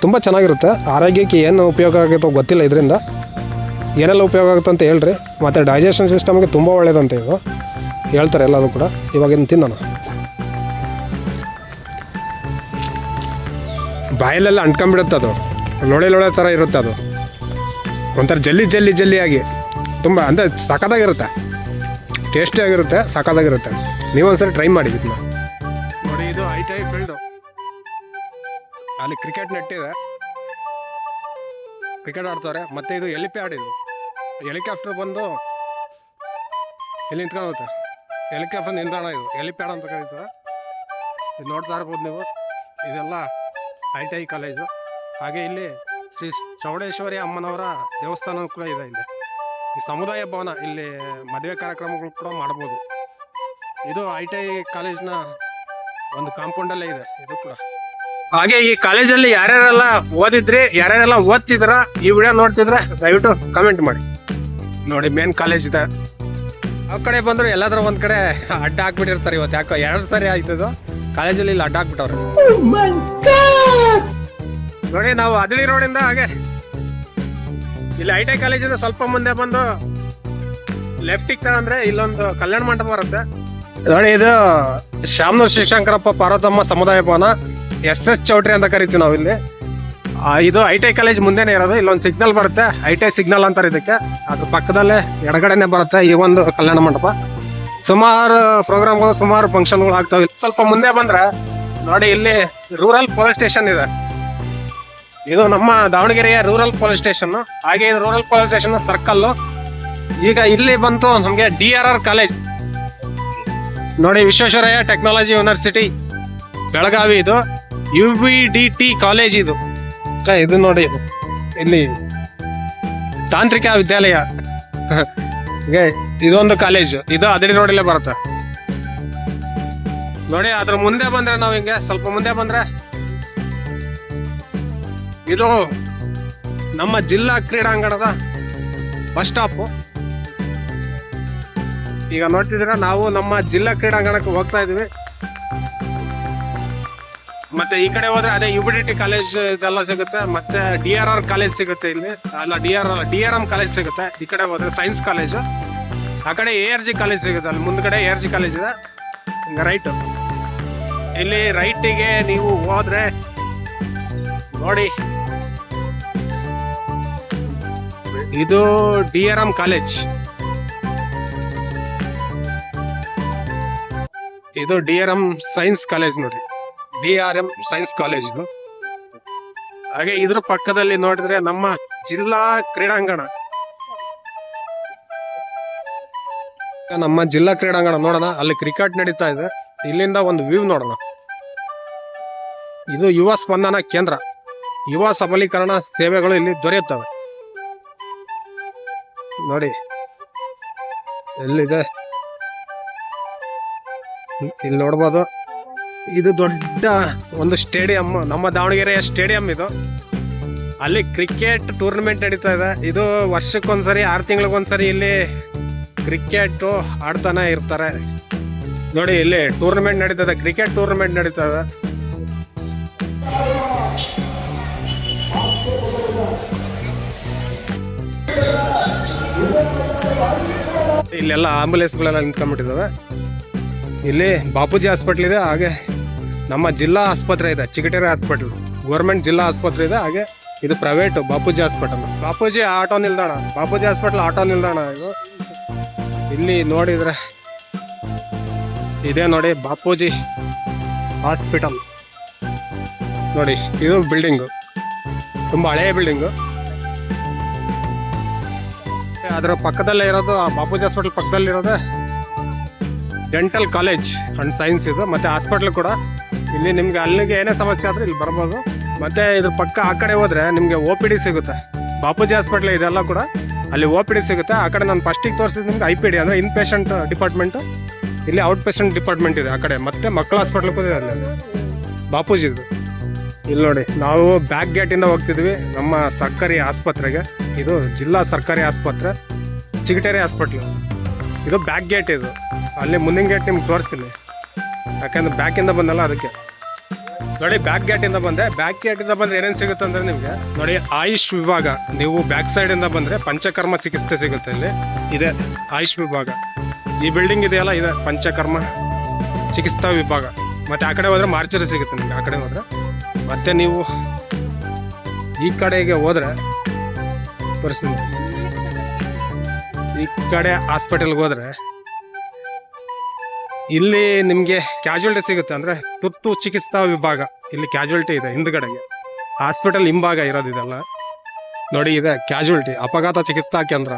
ತುಂಬ ಚೆನ್ನಾಗಿರುತ್ತೆ. ಆರೋಗ್ಯಕ್ಕೆ ಏನು ಉಪಯೋಗ ಆಗುತ್ತೋ ಗೊತ್ತಿಲ್ಲ, ಇದರಿಂದ ಏನೆಲ್ಲ ಉಪಯೋಗ ಆಗುತ್ತೆ ಅಂತ ಹೇಳ್ರಿ. ಮತ್ತು ಡೈಜೆಷನ್ ಸಿಸ್ಟಮ್ಗೆ ತುಂಬ ಒಳ್ಳೇದಂತೆ ಇದು ಹೇಳ್ತಾರೆ ಎಲ್ಲದು ಕೂಡ. ಇವಾಗ ಇದನ್ನು ತಿನ್ನೋಣ. ಬಾಯಲ್ಲೆಲ್ಲ ಅಂಟ್ಕೊಂಡ್ಬಿಡುತ್ತೆ ಅದು, ಲೊಳೆ ಥರ ಇರುತ್ತೆ ಅದು, ಒಂಥರ ಜಲ್ಲಿಯಾಗಿ ತುಂಬ ಅಂದರೆ ಸಖತ್ತಾಗಿರುತ್ತೆ, ಟೇಸ್ಟಿಯಾಗಿರುತ್ತೆ, ಸಖತ್ತಾಗಿರುತ್ತೆ. ನೀವೊಂದ್ಸರಿ ಟ್ರೈ ಮಾಡಿ ಇದನ್ನ ನೋಡಿ. ಇದು ITI ಫೀಲ್ಡು, ಅಲ್ಲಿ ಕ್ರಿಕೆಟ್ ನೆಟ್ ಇದೆ, ಕ್ರಿಕೆಟ್ ಆಡ್ತಾರೆ. ಮತ್ತು ಇದು ಹೆಲಿಪ್ಯಾಡ್, ಇದು ಹೆಲಿಕಾಪ್ಟರ್ ಬಂದು ಇಲ್ಲಿ ನಿಂತ್ಕೊಳ್ಳುತ್ತೆ, ಹೆಲಿಕಾಪ್ಟರ್ ನಿಲ್ದಾಣ, ಇದು ಹೆಲಿಪ್ಯಾಡ್ ಅಂತ ಕರೀತಾರೆ. ಇದು ನೋಡ್ತಾ ಇರ್ಬೋದು ನೀವು, ಇದೆಲ್ಲ ITI ಕಾಲೇಜು. ಹಾಗೆ ಇಲ್ಲಿ ಶ್ರೀ ಚೌಡೇಶ್ವರಿ ಅಮ್ಮನವರ ದೇವಸ್ಥಾನ ಕೂಡ ಇದೆ. ಇಲ್ಲಿ ಈ ಸಮುದಾಯ ಭವನ, ಇಲ್ಲಿ ಮದುವೆ ಕಾರ್ಯಕ್ರಮಗಳು ಕೂಡ ಮಾಡ್ಬೋದು. ಇದು ITI ಕಾಲೇಜ್ನ ಒಂದು ಕಾಂಪೌಂಡಲ್ಲೇ ಇದೆ ಇದು ಕೂಡ. ಹಾಗೆ ಈ ಕಾಲೇಜಲ್ಲಿ ಯಾರ್ಯಾರೆಲ್ಲ ಓದಿದ್ರಿ, ಯಾರ್ಯಾರೆಲ್ಲ ಓದ್ತಿದ್ರ, ಈ ವಿಡಿಯೋ ನೋಡ್ತಿದ್ರೆ ದಯವಿಟ್ಟು ಕಮೆಂಟ್ ಮಾಡಿ. ನೋಡಿ ಮೇನ್ ಕಾಲೇಜ್ ಇದೆ. ಆ ಕಡೆ ಬಂದ್ರು ಎಲ್ಲಾದ್ರೂ ಒಂದ್ ಕಡೆ ಅಡ್ಡ ಹಾಕ್ಬಿಟ್ಟಿರ್ತಾರೆ. ಇವತ್ತು ಯಾಕೋ 2 ಸಾರಿ ಆಯ್ತದು ಕಾಲೇಜಲ್ಲಿ ಇಲ್ಲಿ ಅಡ್ಡ ಹಾಕ್ಬಿಟ್ಟವ್ರೆ. ನೋಡಿ ನಾವು ಹದಳಿ ರೋಡಿಂದ ಹಾಗೆ ಇಲ್ಲಿ ITI ಕಾಲೇಜಿಂದ ಸ್ವಲ್ಪ ಮುಂದೆ ಬಂದು ಲೆಫ್ಟಿಗೆ ತಗೊಂಡ್ರೆ ಇಲ್ಲೊಂದು ಕಲ್ಯಾಣ ಮಂಟಪ ಬರುತ್ತೆ ನೋಡಿ. ಇದು ಶಾಮನೂರು ಶಿವಶಂಕರಪ್ಪ ಪಾರ್ವತಮ್ಮ ಸಮುದಾಯ ಭವನ, SS ಚೌಟ್ರಿ ಅಂತ ಕರಿತೀವಿ ನಾವು ಇಲ್ಲಿ. ಇದು ITI ಕಾಲೇಜ್ ಮುಂದೆನೇ ಇರೋದು. ಇಲ್ಲೊಂದು ಸಿಗ್ನಲ್ ಬರುತ್ತೆ, ITI ಸಿಗ್ನಲ್ ಅಂತಾರೆ ಇದಕ್ಕೆ. ಅದ್ರ ಪಕ್ಕದಲ್ಲೇ ಎಡಗಡೆನೆ ಬರುತ್ತೆ ಈ ಒಂದು ಕಲ್ಯಾಣ ಮಂಟಪ. ಸುಮಾರು ಪ್ರೋಗ್ರಾಮ್ಗಳು, ಸುಮಾರು ಫಂಕ್ಷನ್ಗಳು ಆಗ್ತಾವೆ. ಸ್ವಲ್ಪ ಮುಂದೆ ಬಂದ್ರೆ ನೋಡಿ, ಇಲ್ಲಿ ರೂರಲ್ ಪೊಲೀಸ್ ಸ್ಟೇಷನ್ ಇದೆ. ಇದು ನಮ್ಮ ದಾವಣಗೆರೆಯ ರೂರಲ್ ಪೊಲೀಸ್ ಸ್ಟೇಷನ್. ಹಾಗೆ ಇದು ರೂರಲ್ ಪೊಲೀಸ್ ಸ್ಟೇಷನ್ ಸರ್ಕಲ್. ಈಗ ಇಲ್ಲಿ ಬಂತು ನಮಗೆ DRR ಕಾಲೇಜ್ ನೋಡಿ, ವಿಶ್ವೇಶ್ವರಯ್ಯ ಟೆಕ್ನಾಲಜಿ ಯೂನಿವರ್ಸಿಟಿ ಬೆಳಗಾವಿ. ಇದು UVDT ಕಾಲೇಜ್. ಇದು ನೋಡಿ, ಇಲ್ಲಿ ತಾಂತ್ರಿಕ ವಿದ್ಯಾಲಯ ಇದೊಂದು ಕಾಲೇಜು. ಇದು ಹದಡಿ ರೋಡಲ್ಲೇ ಬರುತ್ತೆ ನೋಡಿ. ಅದ್ರ ಮುಂದೆ ಬಂದ್ರೆ ನಾವು ಹಿಂಗೆ ಸ್ವಲ್ಪ ಮುಂದೆ ಬಂದ್ರೆ ಇದು ನಮ್ಮ ಜಿಲ್ಲಾ ಕ್ರೀಡಾಂಗಣದ ಬಸ್ ಸ್ಟಾಪ್. ಈಗ ನೋಡ್ತಿದ್ದೀರಾ, ನಾವು ನಮ್ಮ ಜಿಲ್ಲಾ ಕ್ರೀಡಾಂಗಣಕ್ಕೆ ಹೋಗ್ತಾ ಇದೀವಿ. ಮತ್ತೆ ಈ ಕಡೆ ಹೋದ್ರೆ ಅದೇ UVDT ಕಾಲೇಜ್ ಇದೆಲ್ಲ ಸಿಗುತ್ತೆ. ಮತ್ತೆ DRR ಕಾಲೇಜ್ ಸಿಗುತ್ತೆ ಇಲ್ಲಿ, ಅಲ್ಲ DRM ಕಾಲೇಜ್ ಸಿಗುತ್ತೆ. ಈ ಕಡೆ ಹೋದ್ರೆ ಸೈನ್ಸ್ ಕಾಲೇಜು, ಆ ಕಡೆ ARG ಕಾಲೇಜ್ ಸಿಗುತ್ತೆ. ಅಲ್ಲಿ ಮುಂದ್ಗಡೆ ARG ಕಾಲೇಜ್ ಇದೆ. ಹಿಂಗ ರೈಟ್, ಇಲ್ಲಿ ರೈಟಿಗೆ ನೀವು ಹೋದ್ರೆ ನೋಡಿ, ಇದು DRM ಕಾಲೇಜ್. ಇದು DRM ಸೈನ್ಸ್ ಕಾಲೇಜ್ ನೋಡಿ, DRM ಸೈನ್ಸ್ ಕಾಲೇಜ್ ಇದು. ಹಾಗೆ ಇದ್ರ ಪಕ್ಕದಲ್ಲಿ ನೋಡಿದ್ರೆ ನಮ್ಮ ಜಿಲ್ಲಾ ಕ್ರೀಡಾಂಗಣ. ನಮ್ಮ ಜಿಲ್ಲಾ ಕ್ರೀಡಾಂಗಣ ನೋಡೋಣ, ಅಲ್ಲಿ ಕ್ರಿಕೆಟ್ ನಡೀತಾ ಇದೆ. ಇಲ್ಲಿಂದ ಒಂದು ವ್ಯೂ ನೋಡೋಣ. ಇದು ಯುವ ಸ್ಪಂದನ ಕೇಂದ್ರ. ಯುವ ಸಬಲೀಕರಣ ಸೇವೆಗಳು ಇಲ್ಲಿ ದೊರೆಯುತ್ತವೆ ನೋಡಿ. ಎಲ್ಲಿದೆ ಇಲ್ಲಿ ನೋಡ್ಬೋದು. ಇದು ದೊಡ್ಡ ಒಂದು ಸ್ಟೇಡಿಯಂ, ನಮ್ಮ ದಾವಣಗೆರೆಯ ಸ್ಟೇಡಿಯಂ ಇದು. ಅಲ್ಲಿ ಕ್ರಿಕೆಟ್ ಟೂರ್ನಮೆಂಟ್ ನಡೀತಾ ಇದೆ. ಇದು ವರ್ಷಕ್ಕೊಂದ್ಸರಿ 6 ತಿಂಗಳಿಗೊಂದ್ಸರಿ ಇಲ್ಲಿ ಕ್ರಿಕೆಟ್ ಆಡ್ತಾನೆ ಇರ್ತಾರೆ ನೋಡಿ. ಇಲ್ಲಿ ಟೂರ್ನಮೆಂಟ್ ನಡೀತದೆ, ಕ್ರಿಕೆಟ್ ಟೂರ್ನಮೆಂಟ್ ನಡೀತದೆ. ಇಲ್ಲೆಲ್ಲ ಆಂಬುಲೆನ್ಸ್ಗಳೆಲ್ಲ ನಿಂತ್ಕೊಂಡ್ಬಿಟ್ಟಿದ್ದಾವೆ. ಇಲ್ಲಿ ಬಾಪೂಜಿ ಹಾಸ್ಪಿಟ್ಲ್ ಇದೆ, ಹಾಗೆ ನಮ್ಮ ಜಿಲ್ಲಾ ಆಸ್ಪತ್ರೆ ಇದೆ, ಚಿಗಟೇರಿ ಹಾಸ್ಪಿಟ್ಲ್. ಗೌರ್ಮೆಂಟ್ ಜಿಲ್ಲಾ ಆಸ್ಪತ್ರೆ ಇದೆ, ಹಾಗೆ ಇದು private Bapuji hospital. Bapuji auto ನಿಲ್ದಾಣ, ಬಾಪೂಜಿ ಹಾಸ್ಪಿಟಲ್ ಆಟೋ ನಿಲ್ದಾಣ ಇದು. ಇಲ್ಲಿ ನೋಡಿದ್ರೆ ಇದೇ ನೋಡಿ ಬಾಪೂಜಿ ಹಾಸ್ಪಿಟಲ್ ನೋಡಿ. ಇದು ಬಿಲ್ಡಿಂಗು ತುಂಬ ಹಳೆಯ ಬಿಲ್ಡಿಂಗು. ಅದರ ಪಕ್ಕದಲ್ಲೇ ಇರೋದು, ಬಾಪೂಜಿ ಹಾಸ್ಪಿಟಲ್ ಪಕ್ಕದಲ್ಲಿರೋದು ಡೆಂಟಲ್ ಕಾಲೇಜ್ ಅಂಡ್ ಸೈನ್ಸ್ ಇದು, ಮತ್ತೆ ಹಾಸ್ಪಿಟ್ಲ್ ಕೂಡ. ಇಲ್ಲಿ ನಿಮ್ಗೆ ಅಲ್ಲಿಗೆ ಏನೇ ಸಮಸ್ಯೆ ಆದ್ರೆ ಇಲ್ಲಿ ಬರ್ಬೋದು. ಮತ್ತೆ ಇದ್ರ ಪಕ್ಕ ಆ ಕಡೆ ಹೋದ್ರೆ ನಿಮ್ಗೆ OPD ಸಿಗುತ್ತೆ. ಬಾಪೂಜಿ ಹಾಸ್ಪಿಟ್ಲ್ ಇದೆಲ್ಲ ಕೂಡ ಅಲ್ಲಿ OPD ಸಿಗುತ್ತೆ. ಆ ಕಡೆ ನಾನು ಫಸ್ಟಿಗೆ ತೋರಿಸಿದ ನಿಮ್ಗೆ IPD ಅಂದ್ರೆ ಇನ್ ಪೇಷಂಟ್ ಡಿಪಾರ್ಟ್ಮೆಂಟ್. ಇಲ್ಲಿ ಔಟ್ ಪೇಷಂಟ್ ಡಿಪಾರ್ಟ್ಮೆಂಟ್ ಇದೆ ಆ ಕಡೆ. ಮತ್ತೆ ಮಕ್ಕಳ ಹಾಸ್ಪಿಟ್ಲ್ ಕೂಡ ಇದೆ ಅಲ್ಲಿ ಬಾಪೂಜಿದು. ಇಲ್ಲಿ ನೋಡಿ, ನಾವು ಬ್ಯಾಕ್ ಗೇಟ್ ಇಂದ ಹೋಗ್ತಿದ್ವಿ ನಮ್ಮ ಸರ್ಕಾರಿ ಆಸ್ಪತ್ರೆಗೆ. ಇದು ಜಿಲ್ಲಾ ಸರ್ಕಾರಿ ಆಸ್ಪತ್ರೆ ಚಿಗಟೇರಿ ಹಾಸ್ಪಿಟ್ಲ್. ಇದು ಬ್ಯಾಕ್ ಗೇಟ್. ಇದು ಅಲ್ಲಿ ಮುಂದಿನ ಗೇಟ್ ನಿಮ್ಗೆ ತೋರಿಸ್ತೀನಿ, ಯಾಕಂದ್ರೆ ಬ್ಯಾಕಿಂದ ಬಂದಲ್ಲ ಅದಕ್ಕೆ. ನೋಡಿ, ಬ್ಯಾಕ್ ಗೇಟ್ ಇಂದ ಬಂದೆ. ಬ್ಯಾಕ್ ಗೇಟ್ ಇಂದ ಬಂದ್ರೆ ಏನೇನು ಸಿಗುತ್ತೆ ಅಂದ್ರೆ ನಿಮ್ಗೆ ನೋಡಿ, ಆಯುಷ್ ವಿಭಾಗ. ನೀವು ಬ್ಯಾಕ್ ಸೈಡ್ ಇಂದ ಬಂದ್ರೆ ಪಂಚಕರ್ಮ ಚಿಕಿತ್ಸೆ ಸಿಗುತ್ತೆ. ಇಲ್ಲಿ ಇದೆ ಆಯುಷ್ ವಿಭಾಗ. ಈ ಬಿಲ್ಡಿಂಗ್ ಇದೆಯಲ್ಲ, ಇದೆ ಪಂಚಕರ್ಮ ಚಿಕಿತ್ಸಾ ವಿಭಾಗ. ಮತ್ತೆ ಆ ಕಡೆ ಹೋದ್ರೆ ಮಾರ್ಚರಿ ಸಿಗುತ್ತೆ ನಿಮ್ಗೆ. ಆ ಕಡೆ ಹೋದ್ರೆ ಮತ್ತೆ ನೀವು ಈ ಕಡೆಗೆ ಹೋದ್ರೆ ತೋರಿಸ್ತೀನಿ. ಈ ಕಡೆ ಹಾಸ್ಪಿಟಲ್ಗೆ ಹೋದ್ರೆ ಇಲ್ಲಿ ನಿಮಗೆ ಕ್ಯಾಜುಯಾಲಿಟಿ ಸಿಗುತ್ತೆ, ಅಂದ್ರೆ ತುರ್ತು ಚಿಕಿತ್ಸಾ ವಿಭಾಗ. ಇಲ್ಲಿ ಕ್ಯಾಜುಯಾಲಿಟಿ ಇದೆ ಹಿಂದ್ಗಡೆಗೆ, ಹಾಸ್ಪಿಟಲ್ ಹಿಂಭಾಗ ಇರೋದಿದೆಲ್ಲ ನೋಡಿ. ಇದೆ ಕ್ಯಾಜುಯಾಲಿಟಿ ಅಪಘಾತ ಚಿಕಿತ್ಸಾ ಕೇಂದ್ರ.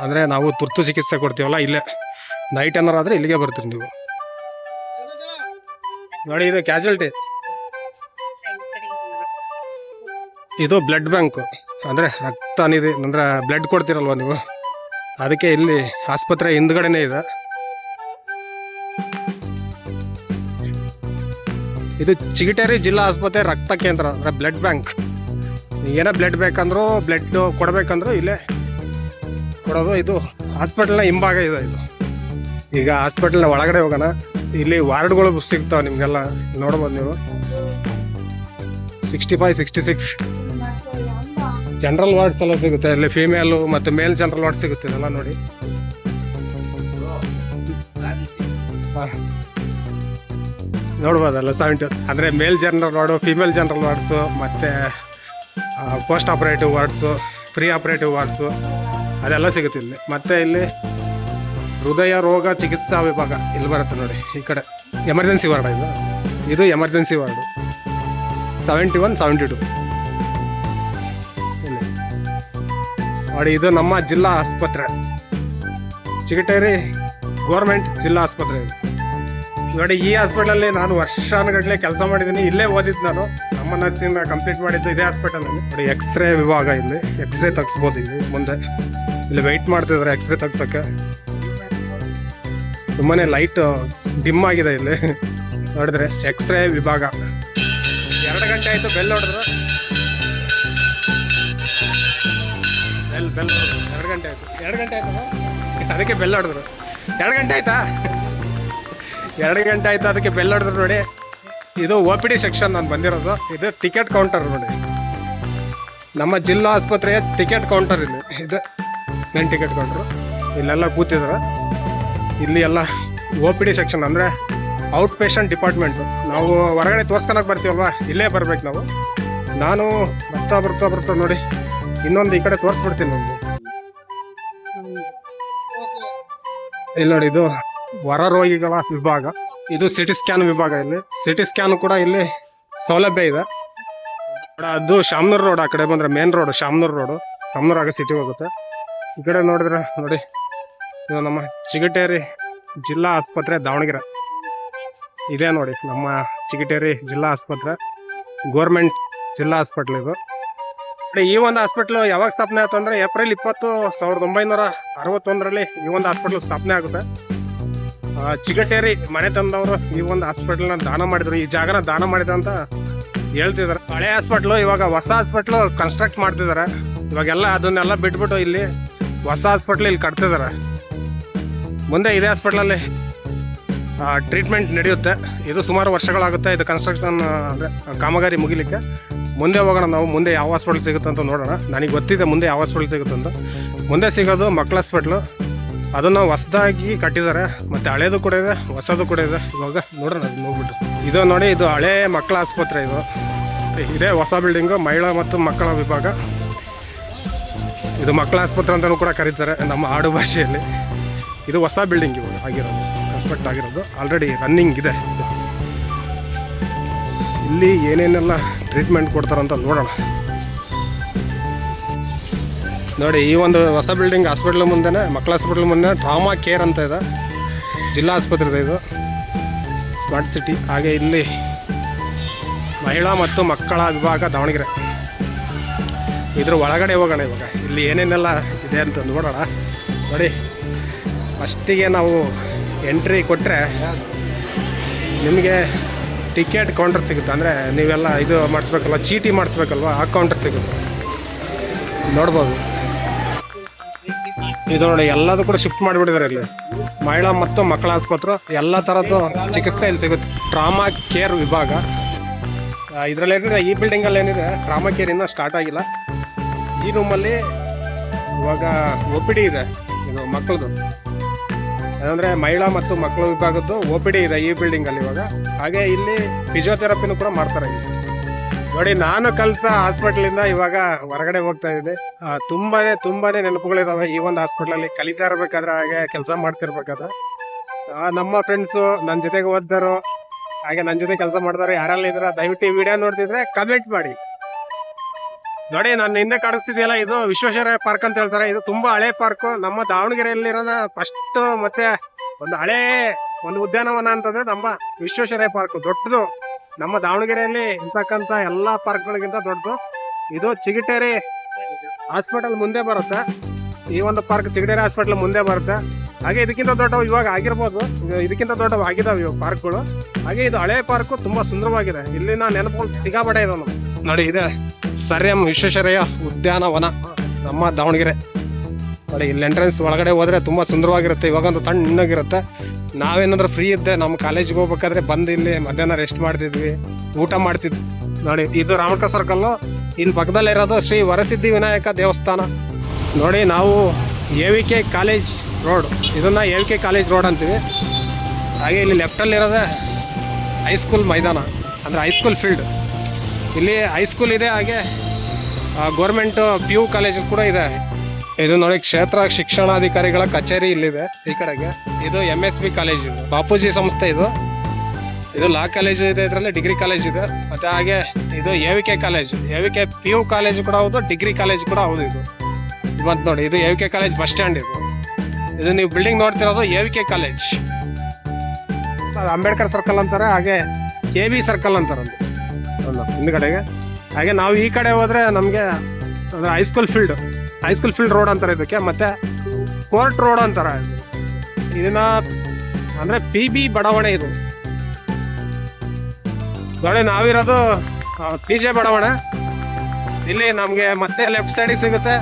ಅಂದ್ರೆ ನಾವು ತುರ್ತು ಚಿಕಿತ್ಸೆ ಕೊಡ್ತೀವಲ್ಲ, ಇಲ್ಲೇ ನೈಟ್ ಏನಾರು ಆದ್ರೆ ಇಲ್ಲಿಗೆ ಬರ್ತೀರಿ ನೀವು ನೋಡಿ. ಇದು ಕ್ಯಾಜುಯಾಲಿಟಿ. ಇದು ಬ್ಲಡ್ ಬ್ಯಾಂಕ್, ಅಂದ್ರೆ ರಕ್ತ ನಿಧಿ, ಅಂದ್ರೆ ಬ್ಲಡ್ ಕೊಡ್ತೀರಲ್ವ ನೀವು, ಅದಕ್ಕೆ ಇಲ್ಲಿ ಆಸ್ಪತ್ರೆ ಹಿಂದ್ಗಡೆನೆ ಇದೆ. ಇದು ಚಿಗಟೇರಿ ಜಿಲ್ಲಾ ಆಸ್ಪತ್ರೆ ರಕ್ತ ಕೇಂದ್ರ, ಅಂದ್ರೆ ಬ್ಲಡ್ ಬ್ಯಾಂಕ್. ಏನೋ ಬ್ಲಡ್ ಬೇಕಂದ್ರೂ, ಬ್ಲಡ್ ಕೊಡ್ಬೇಕಂದ್ರೂ ಇಲ್ಲೇ ಕೊಡೋದು. ಇದು ಹಾಸ್ಪಿಟಲ್ನ ಹಿಂಭಾಗ ಇದೆ ಇದು. ಈಗ ಹಾಸ್ಪಿಟಲ್ನ ಒಳಗಡೆ ಹೋಗೋಣ. ಇಲ್ಲಿ ವಾರ್ಡ್ಗಳು ಸಿಗ್ತಾವೆ ನಿಮ್ಗೆಲ್ಲ, ನೋಡ್ಬೋದು ನೀವು. 65, 66 ಜನರಲ್ ವಾರ್ಡ್ಸ್ ಎಲ್ಲ ಸಿಗುತ್ತೆ. ಇಲ್ಲಿ ಫೀಮೇಲು ಮತ್ತು ಮೇಲ್ ಜನರಲ್ ವಾರ್ಡ್ ಸಿಗುತ್ತೆ. ಇದೆಲ್ಲ ನೋಡಿ. ನೋಡ್ಬೋದಲ್ಲ 70 ಅಂದರೆ ಮೇಲ್ general ward, female general wards, ಮತ್ತು post operative wards, pre operative wards ಅದೆಲ್ಲ ಸಿಗುತ್ತೆ ಇಲ್ಲಿ. ಮತ್ತು ಇಲ್ಲಿ ಹೃದಯ ರೋಗ ಚಿಕಿತ್ಸಾ ವಿಭಾಗ ಇಲ್ಲಿ ಬರುತ್ತೆ ನೋಡಿ. ಈ ಕಡೆ ಎಮರ್ಜೆನ್ಸಿ ವಾರ್ಡ್ ಇದು. ಇದು ಎಮರ್ಜೆನ್ಸಿ ವಾರ್ಡು 71, 72 ಇಲ್ಲಿ ನೋಡಿ. ಇದು ನಮ್ಮ ಜಿಲ್ಲಾ ಆಸ್ಪತ್ರೆ, ಚಿಗಟೇರಿ ಗೌರ್ಮೆಂಟ್ ಜಿಲ್ಲಾ ಆಸ್ಪತ್ರೆ ನೋಡಿ. ಈ ಹಾಸ್ಪಿಟಲಲ್ಲಿ ನಾನು ವರ್ಷಾನುಗಟ್ಟಲೆ ಕೆಲಸ ಮಾಡಿದ್ದೀನಿ. ಇಲ್ಲೇ ಓದಿದ್ದು ನಾನು. ನಮ್ಮ ನರ್ಸಿಂಗ್ ಕಂಪ್ಲೀಟ್ ಮಾಡಿದ್ದು ಇದೇ ಹಾಸ್ಪಿಟಲಲ್ಲಿ ನೋಡಿ. ಎಕ್ಸ್ರೇ ವಿಭಾಗ, ಇಲ್ಲಿ ಎಕ್ಸ್ರೇ ತೆಗ್ಸ್ಬೋದು. ಇಲ್ಲಿ ಮುಂದೆ ಇಲ್ಲಿ ವೆಯ್ಟ್ ಮಾಡ್ತಿದ್ದಾರೆ ಎಕ್ಸ್ರೇ ತೆಗ್ಸೋಕ್ಕೆ. ತುಂಬಾನೇ ಲೈಟ್ ಡಿಮ್ ಆಗಿದೆ ಇಲ್ಲಿ ನೋಡಿದ್ರೆ. ಎಕ್ಸ್ರೇ ವಿಭಾಗ 2 ಗಂಟೆ ಆಯ್ತು ಬೆಲ್ ಹೊಡೆದ್ರು. ಬೆಲ್ 2 ಗಂಟೆ ಆಯ್ತು. 2 ಗಂಟೆ ಆಯ್ತು ಅದಕ್ಕೆ ಬೆಲ್ ಹೊಡೆದ್ರು. 2 ಗಂಟೆ ಆಯ್ತಾ? 2 ಗಂಟೆ ಆಯ್ತು ಅದಕ್ಕೆ ಬೆಲ್ ಹೊಡೆದ್ರು ನೋಡಿ. ಇದು OPD ಸೆಕ್ಷನ್ ನಾನು ಬಂದಿರೋದು. ಇದು ಟಿಕೆಟ್ ಕೌಂಟರ್ ನೋಡಿ. ನಮ್ಮ ಜಿಲ್ಲಾ ಆಸ್ಪತ್ರೆಯ ಟಿಕೆಟ್ ಕೌಂಟರ್ ಇಲ್ಲಿ ಇದು. ಮೇನ್ ಟಿಕೆಟ್ ಕೌಂಟ್ರು ಇಲ್ಲೆಲ್ಲ ಕೂತಿದ್ದಾರೆ. ಇಲ್ಲಿ ಎಲ್ಲ OPD ಸೆಕ್ಷನ್, ಅಂದರೆ ಔಟ್ ಪೇಷಂಟ್ ಡಿಪಾರ್ಟ್ಮೆಂಟು. ನಾವು ಹೊರಗಡೆ ತೋರ್ಸ್ಕೊಳಕ್ಕೆ ಬರ್ತೀವಲ್ವಾ, ಇಲ್ಲೇ ಬರ್ಬೇಕು ನಾವು. ನಾನು ಬರ್ತಾ ನೋಡಿ ಇನ್ನೊಂದು ಈ ಕಡೆ ತೋರಿಸ್ಬಿಡ್ತೀನಿ ನಮ್ದು. ಇಲ್ಲಿ ನೋಡಿ, ಇದು ಹೊರ ರೋಗಿಗಳ ವಿಭಾಗ. ಇದು CT ಸ್ಕ್ಯಾನ್ ವಿಭಾಗ. ಇಲ್ಲಿ CT ಸ್ಕ್ಯಾನ್ ಕೂಡ ಇಲ್ಲಿ ಸೌಲಭ್ಯ ಇದೆ. ಅದು ಶಾಮನೂರು ರೋಡ್. ಆ ಕಡೆ ಬಂದರೆ main road Shamanur road. Shamanur ಆಗ ಸಿಟಿಗೆ ಹೋಗುತ್ತೆ. ಈ ಕಡೆ ನೋಡಿದ್ರೆ ನೋಡಿ, ಇದು ನಮ್ಮ ಚಿಗಟೇರಿ ಜಿಲ್ಲಾ ಆಸ್ಪತ್ರೆ ದಾವಣಗೆರೆ ಇದೆ ನೋಡಿ. ನಮ್ಮ ಚಿಗಟೇರಿ ಜಿಲ್ಲಾ ಆಸ್ಪತ್ರೆ ಗೋರ್ಮೆಂಟ್ ಜಿಲ್ಲಾ ಹಾಸ್ಪಿಟ್ಲ್ ಇದು. ಈ ಒಂದು ಹಾಸ್ಪಿಟ್ಲು ಯಾವಾಗ ಸ್ಥಾಪನೆ ಆಯ್ತು ಅಂದರೆ ಏಪ್ರಿಲ್ 20, 1961 ಈ ಒಂದು ಹಾಸ್ಪಿಟ್ಲ್ ಸ್ಥಾಪನೆ ಆಗುತ್ತೆ. ಚಿಗಟೇರಿ ಮನೆ ತಂದವರು ಈ ಒಂದು ಹಾಸ್ಪಿಟಲ್ನ ದಾನ ಮಾಡಿದ್ರು, ಈ ಜಾಗನ ದಾನ ಮಾಡಿದ ಅಂತ ಹೇಳ್ತಿದ್ದಾರೆ. ಹಳೆ ಹಾಸ್ಪಿಟ್ಲು ಇವಾಗ ಹೊಸ ಹಾಸ್ಪಿಟ್ಲು ಕನ್ಸ್ಟ್ರಕ್ಟ್ ಮಾಡ್ತಿದ್ದಾರೆ. ಇವಾಗೆಲ್ಲ ಅದನ್ನೆಲ್ಲ ಬಿಟ್ಬಿಟ್ಟು ಇಲ್ಲಿ ಹೊಸ ಹಾಸ್ಪಿಟ್ಲ್ ಇಲ್ಲಿ ಕಟ್ತಿದ್ದಾರೆ. ಮುಂದೆ ಇದೇ ಹಾಸ್ಪಿಟ್ಲಲ್ಲಿ ಟ್ರೀಟ್ಮೆಂಟ್ ನಡೆಯುತ್ತೆ. ಇದು ಸುಮಾರು ವರ್ಷಗಳಾಗುತ್ತೆ ಇದು ಕನ್ಸ್ಟ್ರಕ್ಷನ್ ಅಂದರೆ ಕಾಮಗಾರಿ ಮುಗಿಲಿಕ್ಕೆ. ಮುಂದೆ ಹೋಗೋಣ ನಾವು, ಮುಂದೆ ಯಾವ ಹಾಸ್ಪಿಟ್ಲ್ ಸಿಗುತ್ತೆ ಅಂತ ನೋಡೋಣ. ನನಗೆ ಗೊತ್ತಿದೆ ಮುಂದೆ ಯಾವ ಹಾಸ್ಪಿಟ್ಲ್ ಸಿಗುತ್ತೆ ಅಂತ. ಮುಂದೆ ಸಿಗೋದು ಮಕ್ಕಳ ಹಾಸ್ಪಿಟ್ಲು, ಅದನ್ನು ಹೊಸದಾಗಿ ಕಟ್ಟಿದ್ದಾರೆ. ಮತ್ತು ಹಳೇದು ಕೂಡ ಇದೆ, ಹೊಸದು ಕೂಡ ಇದೆ. ಇವಾಗ ನೋಡೋಣ ಅದು ನೋಡ್ಬಿಟ್ಟು. ಇದು ನೋಡಿ, ಇದು ಹಳೇ ಮಕ್ಕಳ ಆಸ್ಪತ್ರೆ. ಇದು ಇದೇ ಹೊಸ ಬಿಲ್ಡಿಂಗು, ಮಹಿಳಾ ಮತ್ತು ಮಕ್ಕಳ ವಿಭಾಗ. ಇದು ಮಕ್ಕಳ ಆಸ್ಪತ್ರೆ ಅಂತಲೂ ಕೂಡ ಕರೀತಾರೆ ನಮ್ಮ ಆಡು ಭಾಷೆಯಲ್ಲಿ. ಇದು ಹೊಸ ಬಿಲ್ಡಿಂಗ್ ಇವಾಗ ಆಗಿರೋದು, ಕನ್ಸ್ಟ್ರಕ್ಟ್ ಆಗಿರೋದು, ಆಲ್ರೆಡಿ ರನ್ನಿಂಗ್ ಇದೆ. ಇಲ್ಲಿ ಏನೇನೆಲ್ಲ ಟ್ರೀಟ್ಮೆಂಟ್ ಕೊಡ್ತಾರಂತ ನೋಡೋಣ. ನೋಡಿ, ಈ ಒಂದು ಹೊಸ ಬಿಲ್ಡಿಂಗ್ ಹಾಸ್ಪಿಟ್ಲ್ ಮುಂದೆನೇ, ಮಕ್ಕಳ ಹಾಸ್ಪಿಟ್ಲ್ ಮುಂದೆ ಟ್ರಾಮಾ ಕೇರ್ ಅಂತ ಇದೆ, ಜಿಲ್ಲಾ ಆಸ್ಪತ್ರೆ ಇದೆ ಇದು, ಸ್ಮಾರ್ಟ್ ಸಿಟಿ. ಹಾಗೆ ಇಲ್ಲಿ ಮಹಿಳಾ ಮತ್ತು ಮಕ್ಕಳ ವಿಭಾಗ ದಾವಣಗೆರೆ. ಇದ್ರ ಒಳಗಡೆ ಹೋಗೋಣ ಇವಾಗ, ಇಲ್ಲಿ ಏನೇನೆಲ್ಲ ಇದೆ ಅಂತ ನೋಡೋಣ. ನೋಡಿ, ಫಸ್ಟಿಗೆ ನಾವು ಎಂಟ್ರಿ ಕೊಟ್ಟರೆ ನಿಮಗೆ ಟಿಕೆಟ್ ಕೌಂಟರ್ ಸಿಗುತ್ತೆ. ಅಂದರೆ ನೀವೆಲ್ಲ ಇದು ಮಾಡಿಸ್ಬೇಕಲ್ವ, ಚೀಟಿ ಮಾಡಿಸ್ಬೇಕಲ್ವ, ಆ ಕೌಂಟರ್ ಸಿಗುತ್ತೆ. ನೋಡ್ಬೋದು, ಇದು ನೋಡಿ ಎಲ್ಲದೂ ಕೂಡ ಶಿಫ್ಟ್ ಮಾಡಿಬಿಟ್ಟಿದ್ದಾರೆ. ಇಲ್ಲಿ ಮಹಿಳಾ ಮತ್ತು ಮಕ್ಕಳ ಆಸ್ಪತ್ರೆ, ಎಲ್ಲ ಥರದ್ದು ಚಿಕಿತ್ಸೆ ಇಲ್ಲಿ ಸಿಗುತ್ತೆ. ಟ್ರಾಮಾ ಕೇರ್ ವಿಭಾಗ ಇದರಲ್ಲಿ ಏನಿದೆ, ಈ ಬಿಲ್ಡಿಂಗಲ್ಲಿ ಏನಿದೆ ಟ್ರಾಮಾ ಕೇರ್ ಇನ್ನೂ ಸ್ಟಾರ್ಟ್ ಆಗಿಲ್ಲ. ಈ ರೂಮಲ್ಲಿ ಇವಾಗ OPD ಇದೆ, ಇದು ಮಕ್ಕಳದು, ಅಂದರೆ ಮಹಿಳಾ ಮತ್ತು ಮಕ್ಕಳ ವಿಭಾಗದ್ದು OPD ಇದೆ ಈ ಬಿಲ್ಡಿಂಗಲ್ಲಿ ಇವಾಗ. ಹಾಗೆ ಇಲ್ಲಿ ಫಿಸಿಯೋಥೆರಪಿನೂ ಕೂಡ ಮಾಡ್ತಾರೆ. ನೋಡಿ, ನಾನು ಕಲಿತ ಹಾಸ್ಪಿಟ್ಲಿಂದ ಇವಾಗ ಹೊರಗಡೆ ಹೋಗ್ತಾ ಇದ್ದೆ. ತುಂಬಾನೇ ನೆನಪುಗಳಿದಾವೆ ಈ ಒಂದು ಹಾಸ್ಪಿಟ್ಲಲ್ಲಿ. ಕಲಿತಾ ಇರ್ಬೇಕಾದ್ರೆ, ಹಾಗೆ ಕೆಲಸ ಮಾಡ್ತಿರ್ಬೇಕಾದ್ರೆ ನಮ್ಮ ಫ್ರೆಂಡ್ಸು, ನನ್ನ ಜೊತೆಗೆ ಓದಿದ್ರು, ಹಾಗೆ ನನ್ನ ಜೊತೆ ಕೆಲಸ ಮಾಡ್ತಾರೆ, ಯಾರೆಲ್ಲ ಇದ್ರೆ ದಯವಿಟ್ಟು ಈ ವಿಡಿಯೋ ನೋಡ್ತಿದ್ರೆ ಕಮೆಂಟ್ ಮಾಡಿ. ನೋಡಿ, ನಾನು ಹಿಂದೆ ಕಾಣಿಸ್ತಿದೆಯಲ್ಲ, ಇದು ವಿಶ್ವೇಶ್ವರಯ್ಯ ಪಾರ್ಕ್ ಅಂತ ಹೇಳ್ತಾರೆ. ಇದು ತುಂಬಾ ಹಳೆ ಪಾರ್ಕ್. ನಮ್ಮ ದಾವಣಗೆರೆಯಲ್ಲಿರೋದ ಫಸ್ಟ್ ಮತ್ತೆ ಒಂದು ಉದ್ಯಾನವನ ಅಂತಂದ್ರೆ ನಮ್ಮ ವಿಶ್ವೇಶ್ವರಯ್ಯ ಪಾರ್ಕ್. ದೊಡ್ಡದು, ನಮ್ಮ ದಾವಣಗೆರೆಯಲ್ಲಿ ಇರ್ತಕ್ಕಂಥ ಎಲ್ಲ ಪಾರ್ಕ್ಗಳಿಗಿಂತ ದೊಡ್ಡದು. ಇದು ಚಿಗಟೇರಿ ಹಾಸ್ಪಿಟಲ್ ಮುಂದೆ ಬರುತ್ತೆ. ಈ ಒಂದು ಪಾರ್ಕ್ ಚಿಗಟೇರಿ ಹಾಸ್ಪಿಟಲ್ ಮುಂದೆ ಬರುತ್ತೆ. ಹಾಗೆ ಇದಕ್ಕಿಂತ ದೊಡ್ಡವು ಇವಾಗ ಆಗಿರ್ಬೋದು, ಇದಕ್ಕಿಂತ ದೊಡ್ಡವು ಆಗಿದಾವೆ ಇವು ಪಾರ್ಕ್ಗಳು. ಹಾಗೆ ಇದು ಹಳೆ ಪಾರ್ಕ್, ತುಂಬಾ ಸುಂದರವಾಗಿದೆ. ಇಲ್ಲಿನ ನೆನಪುಗಳು ಸಿಗಾಬಡೆ ಇದೆ. ನೋಡಿ, ಇದೆ ಸರ್ ಎಂ ವಿಶ್ವೇಶ್ವರಯ್ಯ ಉದ್ಯಾನವನ ನಮ್ಮ ದಾವಣಗೆರೆ. ನೋಡಿ, ಇಲ್ಲಿ ಎಂಟ್ರೆನ್ಸ್ ಒಳಗಡೆ ಹೋದ್ರೆ ತುಂಬಾ ಸುಂದರವಾಗಿರುತ್ತೆ. ಇವಾಗಂತೂ ತಣ್ಣಗಿರುತ್ತೆ. ನಾವೇನಾದ್ರೂ ಫ್ರೀ ಇದ್ದೆ ನಮ್ಮ ಕಾಲೇಜಿಗೆ ಹೋಗ್ಬೇಕಾದ್ರೆ ಬಂದು ಇಲ್ಲಿ ಮಧ್ಯಾಹ್ನ ರೆಸ್ಟ್ ಮಾಡ್ತಿದ್ವಿ, ಊಟ ಮಾಡ್ತಿದ್ವಿ. ನೋಡಿ, ಇದು ರಾಮಕ ಸರ್ಕಲ್ಲು. ಇಲ್ಲಿ ಪಕ್ಕದಲ್ಲಿರೋದು ಶ್ರೀ ವರಸಿದ್ಧಿ ವಿನಾಯಕ ದೇವಸ್ಥಾನ. ನೋಡಿ, ನಾವು AVK ಕಾಲೇಜ್ ರೋಡ್, ಇದನ್ನ AVK ಕಾಲೇಜ್ ರೋಡ್ ಅಂತೀವಿ. ಹಾಗೆ ಇಲ್ಲಿ ಲೆಫ್ಟಲ್ಲಿರೋದೇ ಹೈಸ್ಕೂಲ್ ಮೈದಾನ, ಅಂದರೆ ಹೈಸ್ಕೂಲ್ ಫೀಲ್ಡ್. ಇಲ್ಲಿ ಹೈಸ್ಕೂಲ್ ಇದೆ, ಹಾಗೆ ಗೌರ್ಮೆಂಟ್ PU ಕಾಲೇಜ್ ಕೂಡ ಇದೆ. ಇದು ನೋಡಿ, ಕ್ಷೇತ್ರ ಶಿಕ್ಷಣಾಧಿಕಾರಿಗಳ ಕಚೇರಿ ಇಲ್ಲಿದೆ ಈ ಕಡೆಗೆ. ಇದು MSB ಕಾಲೇಜ್, ಇದು ಬಾಪೂಜಿ ಸಂಸ್ಥೆ. ಇದು ಲಾ ಕಾಲೇಜು ಇದೆ, ಇದರಲ್ಲಿ ಡಿಗ್ರಿ ಕಾಲೇಜ್ ಇದೆ. ಮತ್ತೆ ಹಾಗೆ ಇದು AVK college, AVK PU college ಕೂಡ ಹೌದು, ಡಿಗ್ರಿ ಕಾಲೇಜ್ ಕೂಡ ಹೌದು. ಇದು ಮತ್ತು ನೋಡಿ, ಇದು AVK ಕಾಲೇಜ್ ಬಸ್ ಸ್ಟ್ಯಾಂಡ್. ಇದು ನೀವು ಬಿಲ್ಡಿಂಗ್ ನೋಡ್ತಿರೋದು AVK ಕಾಲೇಜ್. ಅಂಬೇಡ್ಕರ್ ಸರ್ಕಲ್ ಅಂತಾರೆ, ಹಾಗೆ KB ಸರ್ಕಲ್ ಅಂತಾರೆ ಹಿಂದ್ಗಡೆಗೆ. ಹಾಗೆ ನಾವು ಈ ಕಡೆ ಹೋದ್ರೆ ನಮಗೆ ಹೈಸ್ಕೂಲ್ ಫೀಲ್ಡ್ ರೋಡ್ ಅಂತಾರೆ ಇದಕ್ಕೆ. ಮತ್ತೆ ಕೋರ್ಟ್ ರೋಡ್ ಅಂತಾರೆ ಇದನ್ನ, ಅಂದ್ರೆ PB ಬಡಾವಣೆ. ಇದು ನೋಡಿ, ನಾವಿರೋದು PJ ಬಡಾವಣೆ. ಇಲ್ಲಿ ನಮಗೆ ಮತ್ತೆ ಲೆಫ್ಟ್ ಸೈಡಿಗೆ ಸಿಗುತ್ತೆ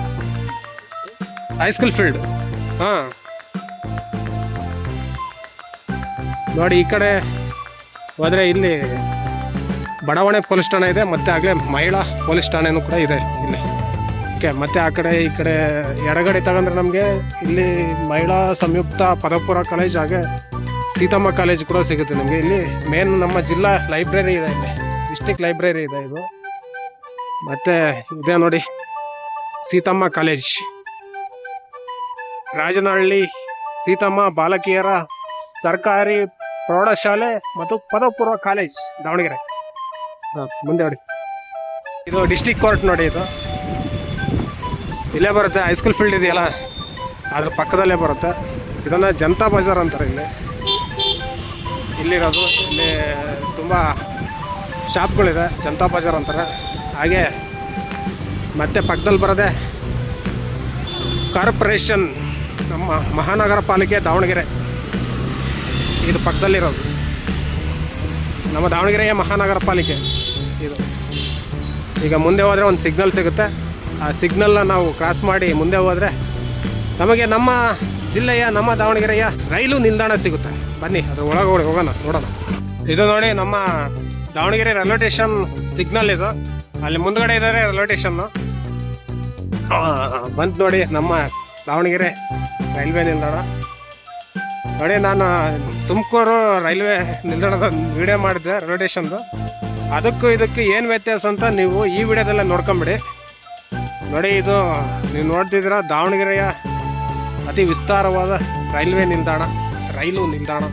ಹೈಸ್ಕೂಲ್ ಫೀಲ್ಡ್. ನೋಡಿ, ಈ ಕಡೆ ಹೋದ್ರೆ ಇಲ್ಲಿ ಬಡಾವಣೆ ಪೊಲೀಸ್ ಠಾಣೆ ಇದೆ, ಮತ್ತೆ ಆಗಲೇ ಮಹಿಳಾ ಪೊಲೀಸ್ ಠಾಣೆನೂ ಕೂಡ ಇದೆ ಇಲ್ಲಿ. ಓಕೆ, ಮತ್ತೆ ಆ ಕಡೆ ಈ ಕಡೆ ಎಡಗಡೆ ತಗೊಂಡ್ರೆ ನಮಗೆ ಇಲ್ಲಿ ಮಹಿಳಾ ಸಂಯುಕ್ತ ಪದಪುರ ಕಾಲೇಜ್, ಹಾಗೆ ಸೀತಮ್ಮ ಕಾಲೇಜ್ ಕೂಡ ಸಿಗುತ್ತೆ ನಿಮಗೆ. ಇಲ್ಲಿ ಮೇನ್ ನಮ್ಮ ಜಿಲ್ಲಾ ಲೈಬ್ರರಿ ಇದೆ, ಇಲ್ಲಿ ಡಿಸ್ಟ್ರಿಕ್ಟ್ ಲೈಬ್ರರಿ ಇದೆ ಇದು. ಮತ್ತೆ ಇದೆ ನೋಡಿ, ಸೀತಮ್ಮ ಕಾಲೇಜ್, ರಾಜನಹಳ್ಳಿ ಸೀತಮ್ಮ ಬಾಲಕಿಯರ ಸರ್ಕಾರಿ ಪ್ರೌಢಶಾಲೆ ಮತ್ತು ಪದಪೂರ್ವ ಕಾಲೇಜ್ ದಾವಣಗೆರೆ. ಮುಂದೆ ನೋಡಿ, ಇದು ಡಿಸ್ಟಿಕ್ ಕೋರ್ಟ್ ನೋಡಿ, ಇದು ಇಲ್ಲೇ ಬರುತ್ತೆ. ಹೈಸ್ಕೂಲ್ ಫೀಲ್ಡ್ ಇದೆಯಲ್ಲ ಅದ್ರ ಪಕ್ಕದಲ್ಲೇ ಬರುತ್ತೆ. ಇದನ್ನು ಜನತಾ ಬಜಾರ್ ಅಂತಾರೆ ಇಲ್ಲಿರೋದು. ಇಲ್ಲಿ ತುಂಬ ಶಾಪ್ಗಳಿದೆ, ಜನತಾ ಬಜಾರ್ ಅಂತಾರೆ. ಹಾಗೆ ಮತ್ತೆ ಪಕ್ಕದಲ್ಲಿ ಬರೋದೆ ಕಾರ್ಪೊರೇಷನ್, ನಮ್ಮ ಮಹಾನಗರ ಪಾಲಿಕೆ ದಾವಣಗೆರೆ. ಇದು ಪಕ್ಕದಲ್ಲಿರೋದು ನಮ್ಮ ದಾವಣಗೆರೆಯ ಮಹಾನಗರ ಪಾಲಿಕೆ ಇದು. ಈಗ ಮುಂದೆ ಹೋದರೆ ಒಂದು ಸಿಗ್ನಲ್ ಸಿಗುತ್ತೆ. ಆ ಸಿಗ್ನಲ್ನ ನಾವು ಕ್ರಾಸ್ ಮಾಡಿ ಮುಂದೆ ಹೋದರೆ ನಮಗೆ ನಮ್ಮ ಜಿಲ್ಲೆಯ, ನಮ್ಮ ದಾವಣಗೆರೆಯ ರೈಲು ನಿಲ್ದಾಣ ಸಿಗುತ್ತೆ. ಬನ್ನಿ ಅದ್ರ ಒಳಗಡೆ ಹೋಗೋಣ, ನೋಡೋಣ. ಇದು ನೋಡಿ ನಮ್ಮ ದಾವಣಗೆರೆ ರೈಲ್ವೆ ಸ್ಟೇಷನ್ ಸಿಗ್ನಲ್ ಇದು. ಅಲ್ಲಿ ಮುಂದ್ಗಡೆ ಇದ್ದಾರೆ ರೈಲ್ವೆ ಸ್ಟೇಷನ್ನು. ಬಂತು ನೋಡಿ ನಮ್ಮ ದಾವಣಗೆರೆ ರೈಲ್ವೆ ನಿಲ್ದಾಣ. ನೋಡಿ, ನಾನು ತುಮಕೂರು ರೈಲ್ವೆ ನಿಲ್ದಾಣದ ವಿಡಿಯೋ ಮಾಡಿದ್ದೆ ರೈಲ್ವೆ ಸ್ಟೇಷನ್ದು. ಅದಕ್ಕೂ ಇದಕ್ಕೂ ಏನು ವ್ಯತ್ಯಾಸ ಅಂತ ನೀವು ಈ ವಿಡಿಯೋದಲ್ಲೇ ನೋಡ್ಕೊಂಬಿಡಿ. ನೋಡಿ, ಇದು ನೀವು ನೋಡ್ತಿದ್ದೀರ ದಾವಣಗೆರೆಯ ಅತಿ ವಿಸ್ತಾರವಾದ ರೈಲ್ವೆ ನಿಲ್ದಾಣ, ರೈಲು ನಿಲ್ದಾಣ,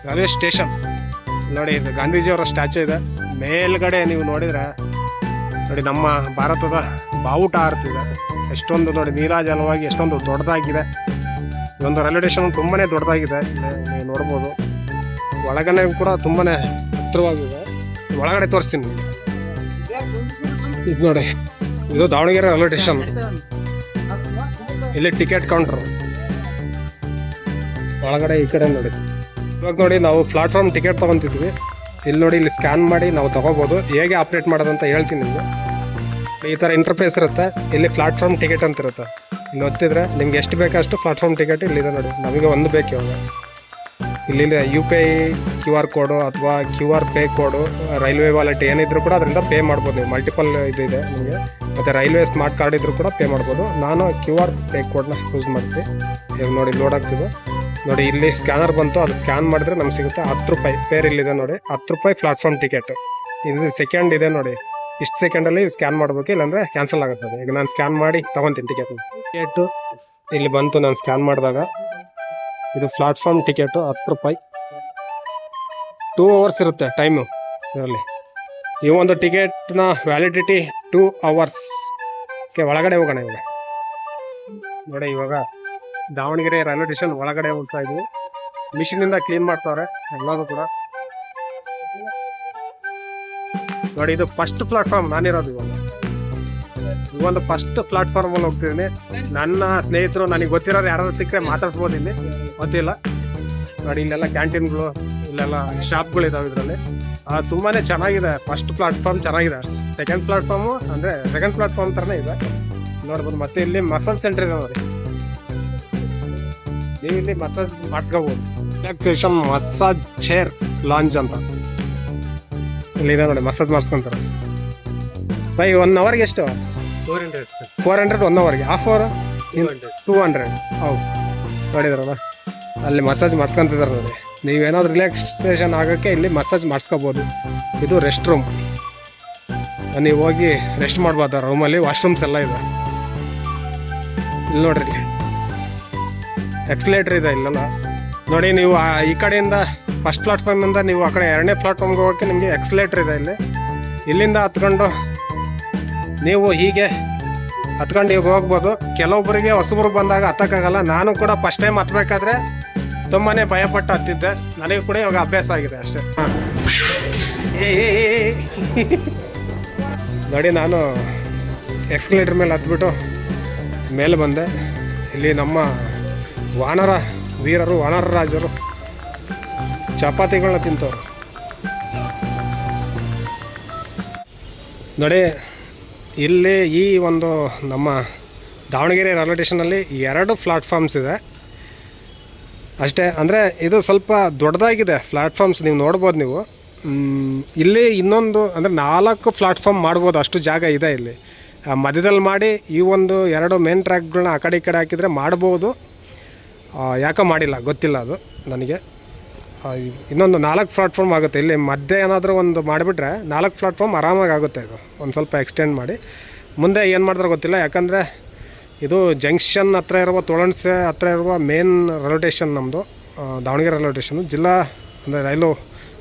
ರೈಲ್ವೆ ಸ್ಟೇಷನ್. ನೋಡಿ, ಇದು ಗಾಂಧೀಜಿಯವರ ಸ್ಟ್ಯಾಚು ಇದೆ. ಮೇಲ್ಗಡೆ ನೀವು ನೋಡಿದರೆ ನೋಡಿ ನಮ್ಮ ಭಾರತದ ಬಾವುಟ ಹಾರುತ್ತಿದೆ. ಎಷ್ಟೊಂದು ನೋಡಿ ನೀರಾಜಲವಾಗಿ ಎಷ್ಟೊಂದು ದೊಡ್ಡದಾಗಿದೆ. ಇದೊಂದು ರೈಲ್ವೆ ಸ್ಟೇಷನ್ ತುಂಬಾ ದೊಡ್ಡದಾಗಿದೆ. ನೀವು ನೋಡ್ಬೋದು. ಒಳಗಡೆ ಕೂಡ ತುಂಬಾ ಹತ್ತಿರವಾಗಿದೆ. ಒಳಗಡೆ ತೋರಿಸ್ತೀನಿ. ಇದು ನೋಡಿ, ಇದು ದಾವಣಗೆರೆ ರೈಲ್ವೆ ಸ್ಟೇಷನ್. ಇಲ್ಲಿ ಟಿಕೆಟ್ ಕೌಂಟರ್ ಒಳಗಡೆ ಈ ಕಡೆ ನೋಡಿ. ಇವಾಗ ನೋಡಿ ನಾವು ಪ್ಲಾಟ್ಫಾರ್ಮ್ ಟಿಕೆಟ್ ತೊಗೊತಿದ್ವಿ. ಇಲ್ಲಿ ನೋಡಿ, ಇಲ್ಲಿ ಸ್ಕ್ಯಾನ್ ಮಾಡಿ ನಾವು ತೊಗೋಬೋದು. ಹೇಗೆ ಆಪ್ರೇಟ್ ಮಾಡೋದಂತ ಹೇಳ್ತೀನಿ ನಿಮಗೆ. ಈ ಥರ ಇಂಟರ್ಫೇಸ್ ಇರುತ್ತೆ. ಇಲ್ಲಿ ಪ್ಲಾಟ್ಫಾರ್ಮ್ ಟಿಕೆಟ್ ಅಂತ ಇರುತ್ತೆ. ಇಲ್ಲಿ ಒತ್ತಿದ್ರೆ ನಿಮ್ಗೆ ಎಷ್ಟು ಬೇಕಷ್ಟು ಪ್ಲಾಟ್ಫಾರ್ಮ್ ಟಿಕೆಟ್ ಇಲ್ಲಿದೆ ನೋಡಿ. ನಮಗೆ ಒಂದು ಬೇಕು ಇವಾಗ. ಇಲ್ಲಿ UPI QR ಕೋಡು ಅಥವಾ QR ಪೇ ಕೋಡು, ರೈಲ್ವೆ ವಾಲೆಟ್ ಏನಿದ್ರು ಕೂಡ ಅದರಿಂದ ಪೇ ಮಾಡ್ಬೋದು ನೀವು. ಮಲ್ಟಿಪಲ್ ಇದು ಇದೆ ನಿಮಗೆ. ಮತ್ತು ರೈಲ್ವೆ ಸ್ಮಾರ್ಟ್ ಕಾರ್ಡ್ ಇದ್ರೂ ಕೂಡ ಪೇ ಮಾಡ್ಬೋದು. ನಾನು QR ಪೇ ಕೋಡ್ನ ಯೂಸ್ ಮಾಡ್ತೀನಿ. ಇವಾಗ ನೋಡಿ ಲೋಡ್ ಆಗ್ತಿದೆ ನೋಡಿ. ಇಲ್ಲಿ ಸ್ಕ್ಯಾನರ್ ಬಂತು, ಅದು ಸ್ಕ್ಯಾನ್ ಮಾಡಿದ್ರೆ ನಮ್ಗೆ ಸಿಗುತ್ತೆ 10 ರೂಪಾಯಿ ಪೇರ್. ಇಲ್ಲಿದೆ ನೋಡಿ 10 ರೂಪಾಯಿ ಪ್ಲಾಟ್ಫಾರ್ಮ್ ಟಿಕೆಟ್. ಇದು ಸೆಕೆಂಡ್ ಇದೆ ನೋಡಿ. ಇಷ್ಟು ಸೆಕೆಂಡಲ್ಲಿ ಸ್ಕ್ಯಾನ್ ಮಾಡಬೇಕು, ಇಲ್ಲಾಂದರೆ ಕ್ಯಾನ್ಸಲ್ ಆಗುತ್ತೆ. ಈಗ ನಾನು ಸ್ಕ್ಯಾನ್ ಮಾಡಿ ತೊಗೊತೀನಿ ಟಿಕೆಟು. ಇಲ್ಲಿ ಬಂತು, ನಾನು ಸ್ಕ್ಯಾನ್ ಮಾಡಿದಾಗ ಇದು ಪ್ಲಾಟ್ಫಾರ್ಮ್ ಟಿಕೆಟು 10 ರೂಪಾಯಿ. 2 ಅವರ್ಸ್ ಇರುತ್ತೆ ಟೈಮು ಇದರಲ್ಲಿ. ಈ ಒಂದು ಟಿಕೆಟ್ನ ವ್ಯಾಲಿಡಿಟಿ 2 ಅವರ್ಸ್. ಒಳಗಡೆ ಹೋಗೋಣ ಇವಾಗ. ನೋಡಿ, ಇವಾಗ ದಾವಣಗೆರೆ ರೈಲ್ವೆ ಸ್ಟೇಷನ್ ಒಳಗಡೆ ಹೋಗ್ತಾ ಇದ್ವಿ. ಮಿಷಿನಿಂದ ಕ್ಲೀನ್ ಮಾಡ್ತಾವ್ರೆ ಎಲ್ಲರೂ ಕೂಡ. ನೋಡಿ, ಇದು ಫಸ್ಟ್ ಪ್ಲಾಟ್ಫಾರ್ಮ್ ನಾನಿರೋದು ಇವಾಗ. ಒಂದು ಫಸ್ಟ್ ಪ್ಲಾಟ್ಫಾರ್ಮಲ್ಲಿ ಹೋಗ್ತಿದ್ದೀನಿ. ನನ್ನ ಸ್ನೇಹಿತರು, ನನಗೆ ಗೊತ್ತಿರೋರು ಯಾರು ಸಿಕ್ಕರೆ ಮಾತಾಡ್ಸ್ಬೋದು. ಇಲ್ಲಿ ಗೊತ್ತಿಲ್ಲ ನೋಡಿ. ಇಲ್ಲೆಲ್ಲ ಕ್ಯಾಂಟೀನ್ಗಳು, ಇಲ್ಲೆಲ್ಲ ಶಾಪ್ಗಳಿದಾವೆ ಇದರಲ್ಲಿ. ತುಂಬಾ ಚೆನ್ನಾಗಿದೆ. ಫಸ್ಟ್ ಪ್ಲಾಟ್ಫಾರ್ಮ್ ಚೆನ್ನಾಗಿದೆ. ಸೆಕೆಂಡ್ ಪ್ಲಾಟ್ಫಾರ್ಮು ಅಂದರೆ ಸೆಕೆಂಡ್ ಪ್ಲಾಟ್ಫಾರ್ಮ್ ಥರನೇ ಇದೆ ನೋಡ್ಬೋದು. ಮತ್ತು ಇಲ್ಲಿ ಮಸಾಜ್ ಸೆಂಟರ್ ಇದೆ ನೋಡಿ. ನೀವು ಇಲ್ಲಿ ಮಸಾಜ್ ಮಾಡಿಸ್ಕೋಬೋದು. ರಿಲ್ಯಾಕ್ಸೇಷನ್ ಮಸಾಜ್ ಚೇರ್ ಲಾಂಜ್ ಅಂತ ಇಲ್ಲಿದೆ ನೋಡಿ. ಮಸಾಜ್ ಮಾಡಿಸ್ಕೊಂತಾರೆ. ಬೈ 1 ಅವರ್ಗೆ ಎಷ್ಟು? 400 1 ಅವರ್ಗೆ. Half hour 200. ಹೌದು, ನೋಡಿದ್ರಲ್ಲ ಅಲ್ಲಿ ಮಸಾಜ್ ಮಾಡಿಸ್ಕೊಂತಿದ್ದಾರೆ ನೋಡಿ. ನೀವೇನಾದ್ರು ರಿಲ್ಯಾಕ್ಸೇಷನ್ ಆಗೋಕ್ಕೆ ಇಲ್ಲಿ ಮಸಾಜ್ ಮಾಡಿಸ್ಕೋಬೋದು. ಇದು ರೆಸ್ಟ್ ರೂಮ್. ನೀವು ಹೋಗಿ ರೆಸ್ಟ್ ಮಾಡ್ಬೋದು ರೂಮಲ್ಲಿ. ವಾಶ್ರೂಮ್ಸ್ ಎಲ್ಲ ಇದೆ. ಇಲ್ಲಿ ನೋಡ್ರಿ, ಎಕ್ಸಲೇಟರ್ ಇದೆ ಇಲ್ಲೆಲ್ಲ ನೋಡಿ. ನೀವು ಈ ಕಡೆಯಿಂದ ಫಸ್ಟ್ ಪ್ಲಾಟ್ಫಾರ್ಮಿಂದ ನೀವು ಆ ಕಡೆ 2ನೇ ಪ್ಲಾಟ್ಫಾರ್ಮ್ಗೆ ಹೋಗೋಕ್ಕೆ ನಿಮಗೆ ಎಕ್ಸಲೇಟರ್ ಇದೆ ಇಲ್ಲಿ. ಇಲ್ಲಿಂದ ಹತ್ಕೊಂಡು ನೀವು ಹೀಗೆ ಹತ್ಕೊಂಡು ಈಗ ಹೋಗ್ಬೋದು. ಕೆಲವೊಬ್ಬರಿಗೆ ಹೊಸಬ್ರು ಬಂದಾಗ ಹತ್ತಕ್ಕಾಗಲ್ಲ. ನಾನು ಕೂಡ ಫಸ್ಟ್ ಟೈಮ್ ಹತ್ಬೇಕಾದ್ರೆ ತುಂಬಾ ಭಯಪಟ್ಟು ಹತ್ತಿದ್ದೆ. ನನಗೆ ಕೂಡ ಇವಾಗ ಅಭ್ಯಾಸ ಆಗಿದೆ ಅಷ್ಟೇ. ನೋಡಿ, ನಾನು ಎಕ್ಸ್ಕಲೇಟರ್ ಮೇಲೆ ಹತ್ಬಿಟ್ಟು ಮೇಲೆ ಬಂದೆ. ಇಲ್ಲಿ ನಮ್ಮ ವಾನರ ವೀರರು, ವಾನರ ರಾಜರು ಚಪಾತಿಗಳನ್ನ ತಿಂತವ್ರು ನೋಡಿ. ಇಲ್ಲಿ ಈ ಒಂದು ನಮ್ಮ ದಾವಣಗೆರೆ ರೈಲ್ವೆ ಸ್ಟೇಷನಲ್ಲಿ 2 ಪ್ಲಾಟ್ಫಾರ್ಮ್ಸ್ ಇದೆ ಅಷ್ಟೇ. ಅಂದರೆ ಇದು ಸ್ವಲ್ಪ ದೊಡ್ಡದಾಗಿದೆ ಪ್ಲಾಟ್ಫಾರ್ಮ್ಸ್, ನೀವು ನೋಡ್ಬೋದು ನೀವು. ಇಲ್ಲಿ ಇನ್ನೊಂದು ಅಂದರೆ 4 ಪ್ಲಾಟ್ಫಾರ್ಮ್ ಮಾಡ್ಬೋದು, ಅಷ್ಟು ಜಾಗ ಇದೆ ಇಲ್ಲಿ. ಮಧ್ಯದಲ್ಲಿ ಮಾಡಿ ಈ ಒಂದು 2 ಮೇನ್ ಟ್ರ್ಯಾಕ್ಗಳನ್ನ ಆ ಕಡೆ ಈ ಕಡೆ ಹಾಕಿದರೆ ಮಾಡ್ಬೋದು. ಯಾಕೆ ಮಾಡಿಲ್ಲ ಗೊತ್ತಿಲ್ಲ ಅದು ನನಗೆ. ಇನ್ನೊಂದು 4 ಪ್ಲಾಟ್ಫಾರ್ಮ್ ಆಗುತ್ತೆ. ಇಲ್ಲಿ ಮಧ್ಯೆ ಏನಾದರೂ ಒಂದು ಮಾಡಿಬಿಟ್ರೆ 4 ಪ್ಲಾಟ್ಫಾರ್ಮ್ ಆರಾಮಾಗಿ ಆಗುತ್ತೆ. ಇದು ಒಂದು ಸ್ವಲ್ಪ ಎಕ್ಸ್ಟೆಂಡ್ ಮಾಡಿ ಮುಂದೆ ಏನು ಮಾಡಿದ್ರೆ ಗೊತ್ತಿಲ್ಲ. ಯಾಕಂದರೆ ಇದು ಜಂಕ್ಷನ್ ಹತ್ರ ಇರುವ, ತೊಳಣ್ಸೆ ಹತ್ರ ಇರುವ ಮೇನ್ ರೈಲ್ವೆ ಸ್ಟೇಷನ್ ನಮ್ಮದು ದಾವಣಗೆರೆ ರೈಲ್ವೆ ಸ್ಟೇಷನು. ಜಿಲ್ಲಾ ಅಂದರೆ ರೈಲು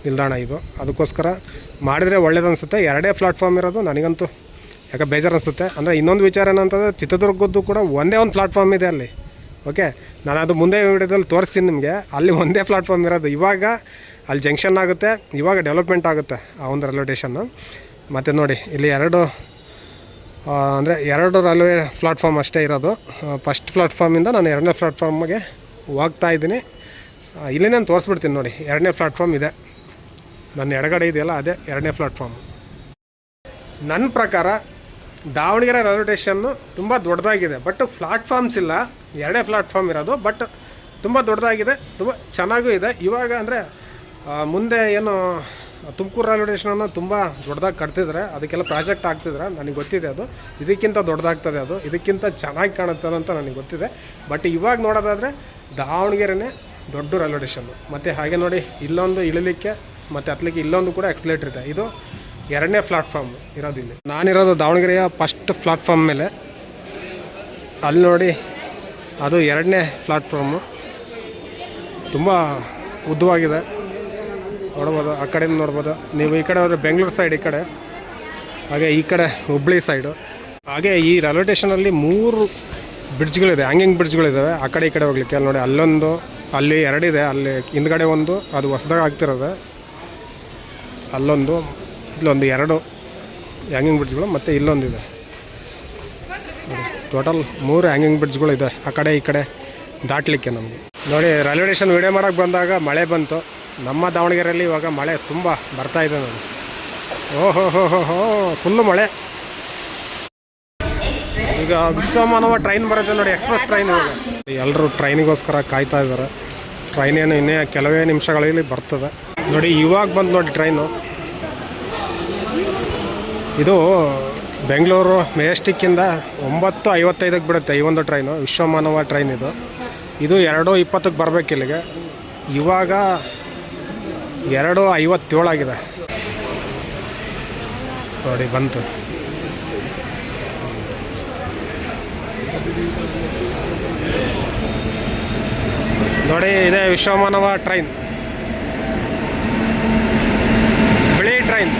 ನಿಲ್ದಾಣ ಇದು. ಅದಕ್ಕೋಸ್ಕರ ಮಾಡಿದರೆ ಒಳ್ಳೇದು ಅನಿಸುತ್ತೆ. 2 ಪ್ಲಾಟ್ಫಾರ್ಮ್ ಇರೋದು ನನಗಂತೂ ಯಾಕೆ ಬೇಜಾರು ಅನಿಸುತ್ತೆ. ಅಂದರೆ ಇನ್ನೊಂದು ವಿಚಾರ ಏನಂತಂದರೆ ಚಿತ್ರದುರ್ಗದ್ದು ಕೂಡ ಒಂದೇ ಒಂದು ಪ್ಲಾಟ್ಫಾರ್ಮ್ ಇದೆ ಅಲ್ಲಿ. ಓಕೆ, ನಾನು ಅದು ಮುಂದೆ ವಿಡಿಯೋದಲ್ಲಿ ತೋರಿಸ್ತೀನಿ ನಿಮಗೆ. ಅಲ್ಲಿ ಒಂದೇ ಪ್ಲಾಟ್ಫಾರ್ಮ್ ಇರೋದು. ಇವಾಗ ಅಲ್ಲಿ ಜಂಕ್ಷನ್ ಆಗುತ್ತೆ, ಇವಾಗ ಡೆವಲಪ್ಮೆಂಟ್ ಆಗುತ್ತೆ ಆ ಒಂದು ರೈಲ್ವೆ ಸ್ಟೇಷನ್ನು. ಮತ್ತು ನೋಡಿ ಇಲ್ಲಿ ಎರಡು ರೈಲ್ವೆ ಪ್ಲಾಟ್ಫಾರ್ಮ್ ಅಷ್ಟೇ ಇರೋದು. ಫಸ್ಟ್ ಪ್ಲಾಟ್ಫಾರ್ಮಿಂದ ನಾನು 2ನೇ ಪ್ಲಾಟ್ಫಾರ್ಮ್ಗೆ ಹೋಗ್ತಾ ಇದ್ದೀನಿ. ಇಲ್ಲಿ ನಾನು ತೋರಿಸ್ಬಿಡ್ತೀನಿ ನೋಡಿ. 2ನೇ ಪ್ಲಾಟ್ಫಾರ್ಮ್ ಇದೆ, ನನ್ನ ಎಡಗಡೆ ಇದೆಯಲ್ಲ ಅದೇ 2ನೇ ಪ್ಲಾಟ್ಫಾರ್ಮ್. ನನ್ನ ಪ್ರಕಾರ ದಾವಣಗೆರೆ ರೈಲ್ವೆ ಸ್ಟೇಷನ್ನು ತುಂಬ ದೊಡ್ಡದಾಗಿದೆ, ಬಟ್ ಪ್ಲಾಟ್ಫಾರ್ಮ್ಸ್ ಇಲ್ಲ. 2ನೇ ಪ್ಲಾಟ್ಫಾರ್ಮ್ ಇರೋದು, ಬಟ್ ತುಂಬ ದೊಡ್ಡದಾಗಿದೆ, ತುಂಬ ಚೆನ್ನಾಗೂ ಇದೆ. ಇವಾಗ ಅಂದರೆ ಮುಂದೆ ಏನು ತುಮಕೂರು ರೈಲ್ವೆ ಸ್ಟೇಷನನ್ನು ತುಂಬ ದೊಡ್ಡದಾಗಿ ಕಟ್ತಿದ್ದಾರೆ, ಅದಕ್ಕೆಲ್ಲ ಪ್ರಾಜೆಕ್ಟ್ ಆಗ್ತಿದ್ರೆ ನನಗೆ ಗೊತ್ತಿದೆ. ಅದು ಇದಕ್ಕಿಂತ ದೊಡ್ಡದಾಗ್ತದೆ, ಅದು ಇದಕ್ಕಿಂತ ಚೆನ್ನಾಗಿ ಕಾಣುತ್ತದೆ ಅಂತ ನನಗೆ ಗೊತ್ತಿದೆ. ಬಟ್ ಇವಾಗ ನೋಡೋದಾದರೆ ದಾವಣಗೆರೆನೇ ದೊಡ್ಡ ರೈಲ್ವೆ ಸ್ಟೇಷನ್ನು. ಮತ್ತು ಹಾಗೆ ನೋಡಿ ಇಲ್ಲೊಂದು ಇಳಿಲಿಕ್ಕೆ ಮತ್ತು ಹತ್ತಲಿಕ್ಕೆ ಇಲ್ಲೊಂದು ಕೂಡ ಎಕ್ಸಲೇಟರ್ ಇದೆ. ಇದು 2ನೇ ಪ್ಲಾಟ್ಫಾರ್ಮ್ ಇರೋದು. ಇಲ್ಲಿ ನಾನಿರೋದು ದಾವಣಗೆರೆಯ ಫಸ್ಟ್ ಪ್ಲಾಟ್ಫಾರ್ಮ್ ಮೇಲೆ. ಅಲ್ಲಿ ನೋಡಿ ಅದು 2ನೇ ಪ್ಲಾಟ್ಫಾರ್ಮು, ತುಂಬ ಉದ್ದವಾಗಿದೆ, ನೋಡ್ಬೋದು. ಆ ಕಡೆಯಿಂದ ನೋಡ್ಬೋದು ನೀವು. ಈ ಕಡೆ ಹೋದರೆ ಬೆಂಗಳೂರು ಸೈಡ್ ಈ ಕಡೆ, ಹಾಗೆ ಈ ಕಡೆ ಹುಬ್ಳಿ ಸೈಡು. ಹಾಗೆ ಈ ರೈಲ್ವೆ ಸ್ಟೇಷನಲ್ಲಿ 3 ಬ್ರಿಡ್ಜ್ಗಳಿದೆ, ಹ್ಯಾಂಗಿಂಗ್ ಬ್ರಿಡ್ಜ್ಗಳಿದ್ದಾವೆ ಆ ಕಡೆ ಈ ಕಡೆ ಹೋಗ್ಲಿಕ್ಕೆ. ಅಲ್ಲಿ ನೋಡಿ ಅಲ್ಲೊಂದು, ಅಲ್ಲಿ 2 ಇದೆ, ಅಲ್ಲಿ ಹಿಂದ್ಗಡೆ ಒಂದು, ಅದು ಹೊಸದಾಗಿ ಆಗ್ತಿರೋದೆ. ಅಲ್ಲೊಂದು, ಇಲ್ಲೊಂದು 2 ಹ್ಯಾಂಗಿಂಗ್ ಬ್ರಿಡ್ಜ್ಗಳು, ಮತ್ತು ಇಲ್ಲೊಂದಿದೆ ನೋಡಿ. ಟೋಟಲ್ 3 ಹ್ಯಾಂಗಿಂಗ್ ಬ್ರಿಡ್ಜ್ಗಳು ಇದೆ ಆ ಕಡೆ ಈ ಕಡೆ ದಾಟಲಿಕ್ಕೆ ನಮಗೆ. ನೋಡಿ ರೈಲ್ವೆ ಸ್ಟೇಷನ್ ವಿಡಿಯೋ ಮಾಡೋಕ್ಕೆ ಬಂದಾಗ ಮಳೆ ಬಂತು. ನಮ್ಮ ದಾವಣಗೆರೆಯಲ್ಲಿ ಇವಾಗ ಮಳೆ ತುಂಬ ಬರ್ತಾ ಇದೆ ನೋಡಿ. ಓಹೋ ಫುಲ್ಲು ಮಳೆ. ಈಗ ವಿಶ್ವಮಾನವ ಟ್ರೈನ್ ಬರುತ್ತೆ ನೋಡಿ, ಎಕ್ಸ್ಪ್ರೆಸ್ ಟ್ರೈನ್. ಇವಾಗ ಎಲ್ಲರೂ ಟ್ರೈನಿಗೋಸ್ಕರ ಕಾಯ್ತಾ ಇದ್ದಾರೆ. ಟ್ರೈನ್ ಏನು ಇನ್ನೇ ಕೆಲವೇ ನಿಮಿಷಗಳಲ್ಲಿ ಬರ್ತದೆ ನೋಡಿ. ಇವಾಗ ಬಂದು ನೋಡಿ ಟ್ರೈನು. ಇದು ಬೆಂಗಳೂರು ಮೆಜೆಸ್ಟಿಕ್ಕಿಂದ 9:55ಕ್ಕೆ ಬಿಡುತ್ತೆ ಈ ಒಂದು ಟ್ರೈನು, ವಿಶ್ವಮಾನವ ಟ್ರೈನ್. ಇದು 2:20ಕ್ಕೆ ಬರಬೇಕು ಇಲ್ಲಿಗೆ. ಇವಾಗ 2:57 ಆಗಿದೆ ನೋಡಿ, ಬಂತು. ನೋಡಿ ಇದೆ ವಿಶ್ವಮಾನವ ಟ್ರೈನ್, ಬಿಳಿ ಟ್ರೈನ್.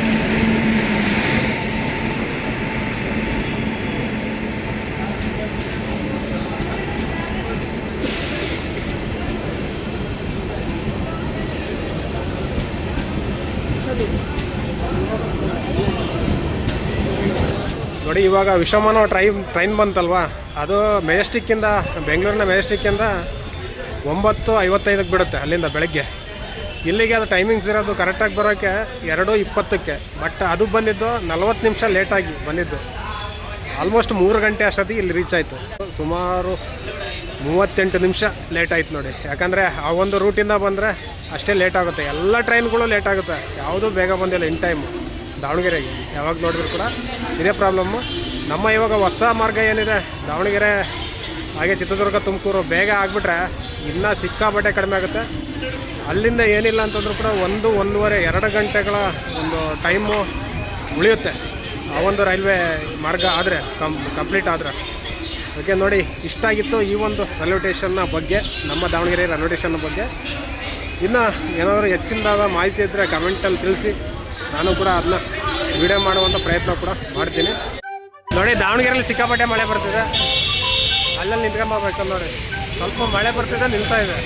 ನೋಡಿ ಇವಾಗ ವಿಶ್ವಮಾನವ ಟ್ರೈನ್ ಬಂತಲ್ವಾ, ಅದು ಮೆಜೆಸ್ಟಿಕ್ಕಿಂದ, ಬೆಂಗಳೂರಿನ ಮೆಜೆಸ್ಟಿಕ್ಕಿಂದ 9:55ಕ್ಕೆ ಬಿಡುತ್ತೆ ಅಲ್ಲಿಂದ ಬೆಳಗ್ಗೆ. ಇಲ್ಲಿಗೆ ಅದು ಟೈಮಿಂಗ್ಸ್ ಇರೋದು ಕರೆಕ್ಟಾಗಿ ಬರೋಕ್ಕೆ 2:20ಕ್ಕೆ. ಬಟ್ ಅದು ಬಂದಿದ್ದು 40 ನಿಮಿಷ ಲೇಟಾಗಿ ಬಂದಿದ್ದು. ಆಲ್ಮೋಸ್ಟ್ 3 ಗಂಟೆ ಅಷ್ಟೊತ್ತಿಗೆ ಇಲ್ಲಿ ರೀಚ್ ಆಯಿತು. ಸುಮಾರು 38 ನಿಮಿಷ ಲೇಟ್ ಆಯ್ತು ನೋಡಿ. ಯಾಕಂದರೆ ಆ ಒಂದು ರೂಟಿಂದ ಬಂದರೆ ಅಷ್ಟೇ ಲೇಟ್ ಆಗುತ್ತೆ. ಎಲ್ಲ ಟ್ರೈನ್ಗಳು ಲೇಟ್ ಆಗುತ್ತೆ, ಯಾವುದೂ ಬೇಗ ಬಂದಿಲ್ಲ ಇನ್ ಟೈಮು ದಾವಣಗೆರೆಗೆ. ಯಾವಾಗ ನೋಡಿದ್ರು ಕೂಡ ಇದೇ ಪ್ರಾಬ್ಲಮ್ಮು. ನಮ್ಮ ಇವಾಗ ಹೊಸ ಮಾರ್ಗ ಏನಿದೆ ದಾವಣಗೆರೆ ಹಾಗೆ ಚಿತ್ರದುರ್ಗ ತುಮಕೂರು, ಬೇಗ ಆಗಿಬಿಟ್ರೆ ಇನ್ನೂ ಸಿಕ್ಕಾಪಟ್ಟೆ ಕಡಿಮೆ ಆಗುತ್ತೆ. ಅಲ್ಲಿಂದ ಏನಿಲ್ಲ ಅಂತಂದ್ರೂ ಕೂಡ 1-1.5-2 ಗಂಟೆಗಳ ಒಂದು ಟೈಮು ಉಳಿಯುತ್ತೆ ಆ ಒಂದು ರೈಲ್ವೆ ಮಾರ್ಗ ಆದರೆ, ಕಂಪ್ಲೀಟ್ ಆದರೆ. ಓಕೆ ನೋಡಿ, ಇಷ್ಟ ಆಗಿತ್ತು ಈ ಒಂದು ರೈಲ್ವೆ ಸ್ಟೇಷನ್ನ ಬಗ್ಗೆ, ನಮ್ಮ ದಾವಣಗೆರೆ ರೈಲ್ವೆ ಸ್ಟೇಷನ್ನ ಬಗ್ಗೆ. ಇನ್ನು ಏನಾದರೂ ಹೆಚ್ಚಿನದಾದ ಮಾಹಿತಿ ಇದ್ದರೆ ಕಮೆಂಟಲ್ಲಿ ತಿಳಿಸಿ, ನಾನು ಕೂಡ ಅದನ್ನ ವಿಡಿಯೋ ಮಾಡುವಂಥ ಪ್ರಯತ್ನ ಕೂಡ ಮಾಡ್ತೀನಿ. ನೋಡಿ ದಾವಣಗೆರೆಯಲ್ಲಿ ಸಿಕ್ಕಾಪಟ್ಟೆ ಮಳೆ ಬರ್ತಿದೆ, ಅಲ್ಲಲ್ಲಿ ನಿಂತ್ಕೊಂಬಬೇಕು ನೋಡಿ. ಸ್ವಲ್ಪ ಮಳೆ ಬರ್ತಿದೆ, ನಿಲ್ತಾ ಇದೆ.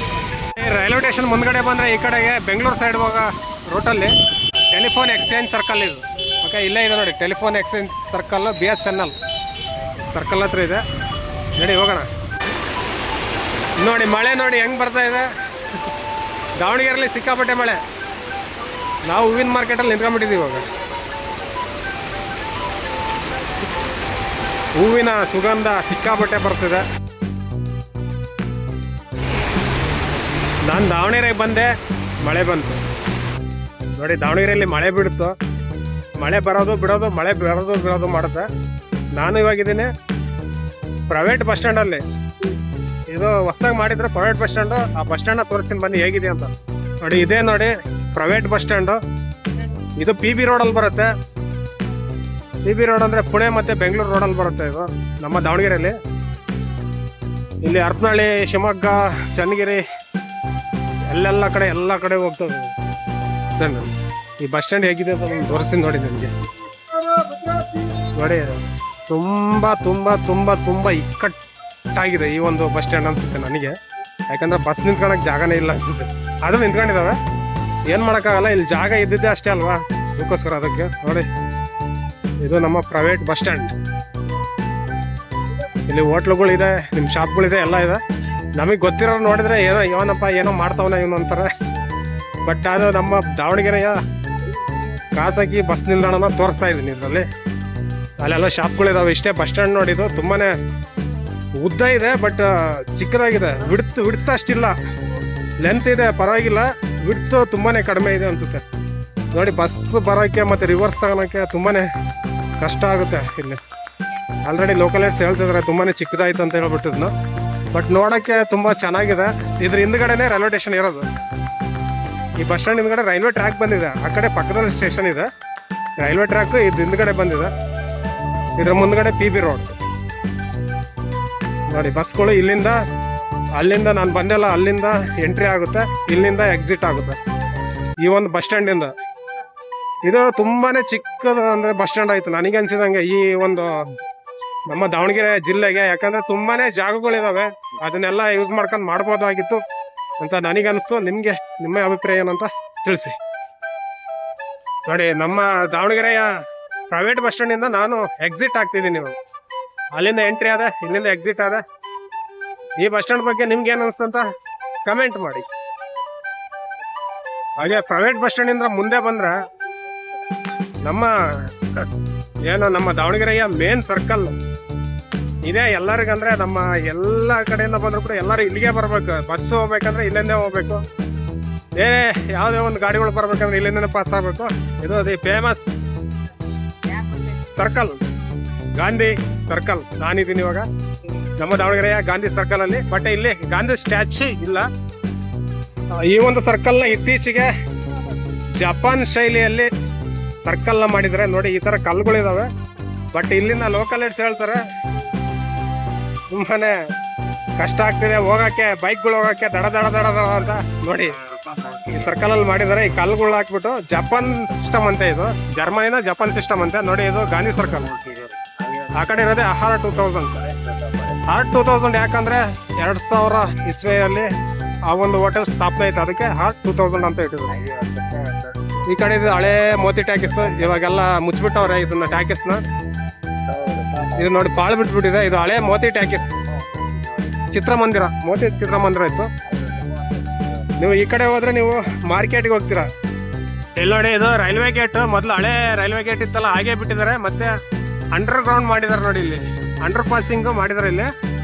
ರೈಲ್ವೆ ಸ್ಟೇಷನ್ ಮುಂದ್ಗಡೆ ಬಂದರೆ ಈ ಕಡೆಗೆ ಬೆಂಗಳೂರು ಸೈಡ್ ಹೋಗೋ ರೂಟಲ್ಲಿ ಟೆಲಿಫೋನ್ ಎಕ್ಸ್ಚೇಂಜ್ ಸರ್ಕಲ್ ಇದು. ಓಕೆ, ಇಲ್ಲೇ ಇದೆ ನೋಡಿ telephone exchange circle, BSNL circle ಹತ್ರ ಇದೆ. ನೋಡಿ ಹೋಗೋಣ. ನೋಡಿ ಮಳೆ ನೋಡಿ ಹೆಂಗೆ ಬರ್ತಾ ಇದೆ. ದಾವಣಗೆರೆಯಲ್ಲಿ ಸಿಕ್ಕಾಪಟ್ಟೆ ಮಳೆ. ನಾವು ಹೂವಿನ ಮಾರ್ಕೆಟಲ್ಲಿ ನಿಂತ್ಕೊಂಡ್ಬಿಟ್ಟಿದ್ದೀವಿ ಇವಾಗ. ಹೂವಿನ ಸುಗಂಧ ಸಿಕ್ಕಾಪಟ್ಟೆ ಬರ್ತಿದೆ. ನಾನು ದಾವಣಗೆರೆಗೆ ಬಂದೆ, ಮಳೆ ಬಂತು ನೋಡಿ. ದಾವಣಗೆರೆಯಲ್ಲಿ ಮಳೆ ಬಿಡುತ್ತೋ, ಮಳೆ ಬರೋದು ಬಿಡೋದು, ಮಳೆ ಬರೋದು ಬಿಡೋದು ಮಾಡುತ್ತೆ. ನಾನು ಇವಾಗಿದ್ದೀನಿ ಪ್ರೈವೇಟ್ ಬಸ್ ಸ್ಟ್ಯಾಂಡಲ್ಲಿ. ಇದು ಹೊಸ್ದಾಗಿ ಮಾಡಿದ್ರೆ ಪ್ರೈವೇಟ್ ಬಸ್ ಸ್ಟ್ಯಾಂಡು. ಆ ಬಸ್ ಸ್ಟ್ಯಾಂಡ್ನ ತೋರಿಸ್ತೀನಿ ಬನ್ನಿ ಹೇಗಿದೆ ಅಂತ. ನೋಡಿ ಇದೇ ನೋಡಿ ಪ್ರೈವೇಟ್ ಬಸ್ ಸ್ಟ್ಯಾಂಡು. ಇದು PB ರೋಡಲ್ಲಿ ಬರುತ್ತೆ. PB ರೋಡ್ ಅಂದರೆ ಪುಣೆ ಮತ್ತು ಬೆಂಗಳೂರು ರೋಡಲ್ಲಿ ಬರುತ್ತೆ ಇದು ನಮ್ಮ ದಾವಣಗೆರೆಯಲ್ಲಿ. ಇಲ್ಲಿ ಹರಪನಹಳ್ಳಿ, ಶಿವಮೊಗ್ಗ, ಚನ್ನಗಿರಿ ಎಲ್ಲ ಕಡೆ ಹೋಗ್ತದೆ. ಈ ಬಸ್ ಸ್ಟ್ಯಾಂಡ್ ಹೇಗಿದೆ ಅಂತ ನಾನು ತೋರಿಸ್ತೀನಿ ನೋಡಿ ನಿಮಗೆ. ನೋಡಿ ತುಂಬ ತುಂಬ ತುಂಬ ತುಂಬ ಇಕ್ಕಟ್ಟಾಗಿದೆ ಈ ಒಂದು ಬಸ್ ಸ್ಟ್ಯಾಂಡ್ ಅನ್ಸುತ್ತೆ ನನಗೆ. ಯಾಕಂದ್ರೆ ಬಸ್ ನಿಂತ್ಕೊಳಕ್ ಜಾಗನೇ ಇಲ್ಲ ಅನ್ಸುತ್ತೆ. ಅದು ನಿಂತ್ಕೊಂಡಿದ್ದಾವೆ, ಏನು ಮಾಡೋಕ್ಕಾಗಲ್ಲ, ಇಲ್ಲಿ ಜಾಗ ಇದ್ದಿದ್ದೆ ಅಷ್ಟೇ ಅಲ್ವಾ, ಅದಕ್ಕೋಸ್ಕರ ಅದಕ್ಕೆ. ನೋಡಿ ಇದು ನಮ್ಮ ಪ್ರೈವೇಟ್ ಬಸ್ ಸ್ಟ್ಯಾಂಡ್. ಇಲ್ಲಿ ಹೋಟ್ಲುಗಳಿದೆ, ನಿಮ್ಮ ಶಾಪ್ಗಳಿದೆ, ಎಲ್ಲ ಇದೆ. ನಮಗೆ ಗೊತ್ತಿರೋ ನೋಡಿದ್ರೆ ಏನೋ ಇವನಪ್ಪ ಏನೋ ಮಾಡ್ತಾವನ ಇವನು ಅಂತಾರೆ. ಬಟ್ ಅದು ನಮ್ಮ ದಾವಣಗೆರೆಯ ಖಾಸಗಿ ಬಸ್ ನಿಲ್ದಾಣನ ತೋರಿಸ್ತಾ ಇದ್ದೀನಿ ಇದರಲ್ಲಿ. ಅಲ್ಲೆಲ್ಲ ಶಾಪ್ಗಳಿದಾವೆ. ಇಷ್ಟೇ ಬಸ್ ಸ್ಟ್ಯಾಂಡ್ ನೋಡಿದ್ದು ತುಂಬಾ ಉದ್ದ ಇದೆ, ಬಟ್ ಚಿಕ್ಕದಾಗಿದೆ. ವಿಡ್ತ್ ಅಷ್ಟಿಲ್ಲ, ಲೆಂತ್ ಇದೆ ಪರವಾಗಿಲ್ಲ, ವಿಡ್ತ್ ತುಂಬಾ ಕಡಿಮೆ ಇದೆ ಅನಿಸುತ್ತೆ. ನೋಡಿ ಬಸ್ ಬರೋಕ್ಕೆ ಮತ್ತು ರಿವರ್ಸ್ ತಗೊಳಕ್ಕೆ ತುಂಬಾ ಕಷ್ಟ ಆಗುತ್ತೆ. ಇಲ್ಲಿ ಆಲ್ರೆಡಿ ಲೋಕಲ್ ಏಡ್ಸ್ ಹೇಳ್ತಿದ್ದಾರೆ ತುಂಬಾ ಚಿಕ್ಕದಾಯ್ತು ಅಂತ ಹೇಳ್ಬಿಟ್ಟಿದ್ನು. ಬಟ್ ನೋಡೋಕ್ಕೆ ತುಂಬ ಚೆನ್ನಾಗಿದೆ. ಇದ್ರ ಹಿಂದ್ಗಡೆನೇ ರೈಲ್ವೆ ಸ್ಟೇಷನ್ ಇರೋದು. ಈ ಬಸ್ ಸ್ಟ್ಯಾಂಡ್ ಹಿಂದ್ಗಡೆ ರೈಲ್ವೆ ಟ್ರ್ಯಾಕ್ ಬಂದಿದೆ. ಆ ಕಡೆ ಪಕ್ಕದಲ್ಲಿ ಸ್ಟೇಷನ್ ಇದೆ, ರೈಲ್ವೆ ಟ್ರ್ಯಾಕ್ ಇದು ಹಿಂದ್ಗಡೆ ಬಂದಿದೆ. ಇದ್ರ ಮುಂದ್ಗಡೆ PB ರೋಡ್. ನೋಡಿ ಬಸ್ಗಳು ಇಲ್ಲಿಂದ ಅಲ್ಲಿಂದ ನಾನು ಬಂದೆಲ್ಲ ಅಲ್ಲಿಂದ ಎಂಟ್ರಿ ಆಗುತ್ತೆ, ಇಲ್ಲಿಂದ ಎಕ್ಸಿಟ್ ಆಗುತ್ತೆ ಈ ಒಂದು ಬಸ್ ಸ್ಟ್ಯಾಂಡಿಂದ. ಇದು ತುಂಬಾನೇ ಚಿಕ್ಕದು ಅಂದ್ರೆ ಬಸ್ ಸ್ಟ್ಯಾಂಡ್ ಆಯ್ತು ನನಗೆ ಅನ್ಸಿದಂಗೆ ಈ ಒಂದು ನಮ್ಮ ದಾವಣಗೆರೆ ಜಿಲ್ಲೆಗೆ. ಯಾಕಂದ್ರೆ ತುಂಬಾನೇ ಜಾಗಗಳಿದಾವೆ, ಅದನ್ನೆಲ್ಲ ಯೂಸ್ ಮಾಡ್ಕೊಂಡು ಮಾಡ್ಬೋದಾಗಿತ್ತು ಅಂತ ನನಗನ್ನಿಸ್ತು. ನಿಮ್ಗೆ ನಿಮ್ಮ ಅಭಿಪ್ರಾಯ ಏನಂತ ತಿಳಿಸಿ. ನೋಡಿ ನಮ್ಮ ದಾವಣಗೆರೆಯ ಪ್ರೈವೇಟ್ ಬಸ್ ಸ್ಟ್ಯಾಂಡ್ ಇಂದ ನಾನು ಎಕ್ಸಿಟ್ ಆಗ್ತಿದ್ದೀನಿ. ಇವಾಗ ಅಲ್ಲಿಂದ ಎಂಟ್ರಿ ಆದ, ಇಲ್ಲಿಂದ ಎಕ್ಸಿಟ್ ಆದ. ಈ ಬಸ್ ಸ್ಟ್ಯಾಂಡ್ ಬಗ್ಗೆ ನಿಮ್ಗೆ ಏನ್ ಅನ್ಸ್ತಂತ ಕಮೆಂಟ್ ಮಾಡಿ. ಹಾಗೆ ಪ್ರೈವೇಟ್ ಬಸ್ ಸ್ಟ್ಯಾಂಡ್ ಇಂದ ಮುಂದೆ ಬಂದ್ರೆ ನಮ್ಮ ನಮ್ಮ ದಾವಣಗೆರೆಯ ಮೇನ್ ಸರ್ಕಲ್ ಇದೆ. ಎಲ್ಲರಿಗಂದ್ರೆ ನಮ್ಮ ಎಲ್ಲ ಕಡೆಯಿಂದ ಬಂದ್ರು ಕೂಡ ಎಲ್ಲರೂ ಇಲ್ಲಿಗೆ ಬರ್ಬೇಕು. ಬಸ್ ಹೋಗ್ಬೇಕಂದ್ರೆ ಇಲ್ಲಿಂದೇ ಹೋಗ್ಬೇಕು, ಯಾವುದೇ ಒಂದು ಗಾಡಿಗಳು ಬರ್ಬೇಕಂದ್ರೆ ಇಲ್ಲಿಂದನೇ ಪಾಸ್ ಆಗ್ಬೇಕು. ಇದು ಅದೇ ಫೇಮಸ್ ಸರ್ಕಲ್, ಗಾಂಧಿ ಸರ್ಕಲ್. ನಾನಿದ್ದೀನಿ ಇವಾಗ ನಮ್ಮ ದಾವಣಗೆರೆಯ ಗಾಂಧಿ ಸರ್ಕಲ್ ಅಲ್ಲಿ. ಬಟ್ ಇಲ್ಲಿ ಗಾಂಧಿ ಸ್ಟ್ಯಾಚ್ಯೂ ಇಲ್ಲ. ಈ ಒಂದು ಸರ್ಕಲ್ನ ಇತ್ತೀಚೆಗೆ ಜಪಾನ್ ಶೈಲಿಯಲ್ಲಿ ಸರ್ಕಲ್ನ ಮಾಡಿದರೆ. ನೋಡಿ ಈ ತರ ಕಲ್ಲುಗಳಿದಾವೆ. ಬಟ್ ಇಲ್ಲಿನ ಲೋಕಲ್ ಏಡ್ಸ್ ಹೇಳ್ತಾರೆ ತುಂಬಾನೇ ಕಷ್ಟ ಆಗ್ತಿದೆ ಹೋಗಕ್ಕೆ, ಬೈಕ್ಗಳು ಹೋಗಕ್ಕೆ ದಡ ದಡ ದಡ ದಡ ಅಂತ. ನೋಡಿ ಈ ಸರ್ಕಲ್ ಅಲ್ಲಿ ಮಾಡಿದ್ದಾರೆ. ಈ ಕಲ್ಲುಗಳು ಹಾಕ್ಬಿಟ್ಟು ಜಪಾನ್ ಸಿಸ್ಟಮ್ ಅಂತ, ಇದು ಜರ್ಮನಿನ ಜಪಾನ್ ಸಿಸ್ಟಮ್ ಅಂತ. ನೋಡಿ ಇದು ಗಾಂಧಿ ಸರ್ಕಲ್. ಆ ಕಡೆ ಇರೋದೇ ಆಹಾರ 2000. ಆರ್ 2000 ಯಾಕಂದ್ರೆ 2000 ಇಸ್ವಿಯಲ್ಲಿ ಆ ಒಂದು ಹೋಟೆಲ್ ಸ್ಥಾಪನೆ ಆಯ್ತು, ಅದಕ್ಕೆ ಹಾರ್ಟ್ 2000 ಅಂತ ಇಟ್ಟಿದ್ರು. ಈ ಕಡೆ ಇದು ಹಳೆ ಮೋತಿ ಟ್ಯಾಕಿಸ್, ಇವಾಗೆಲ್ಲ ಮುಚ್ಚಿಬಿಟ್ಟವ್ರೆ ಇದನ್ನ ಟ್ಯಾಕಿಸ್ನ. ಇದು ನೋಡಿ ಪಾಳು ಬಿಟ್ಬಿಟ್ಟಿದೆ. ಇದು ಹಳೆ ಮೋತಿ ಟ್ಯಾಕಿಸ್ ಚಿತ್ರಮಂದಿರ, ಮೋತಿ ಚಿತ್ರಮಂದಿರ ಇತ್ತು. ನೀವು ಈ ಕಡೆ ಹೋದ್ರೆ ನೀವು ಮಾರ್ಕೆಟ್ಗೆ ಹೋಗ್ತೀರಾ. ಇಲ್ಲಿ ನೋಡಿ ಇದು ರೈಲ್ವೆ ಗೇಟ್. ಮೊದಲು ಹಳೆ ರೈಲ್ವೆ ಗೇಟ್ ಇತ್ತಲ್ಲ, ಹಾಗೆ ಬಿಟ್ಟಿದ್ದಾರೆ. ಮತ್ತೆ ಅಂಡರ್ ಗ್ರೌಂಡ್ ಮಾಡಿದ್ದಾರೆ. ನೋಡಿ ಇಲ್ಲಿ ಅಂಡರ್ ಪಾಸಿಂಗ್ ಮಾಡಿದ್ದಾರೆ ಇಲ್ಲಿ.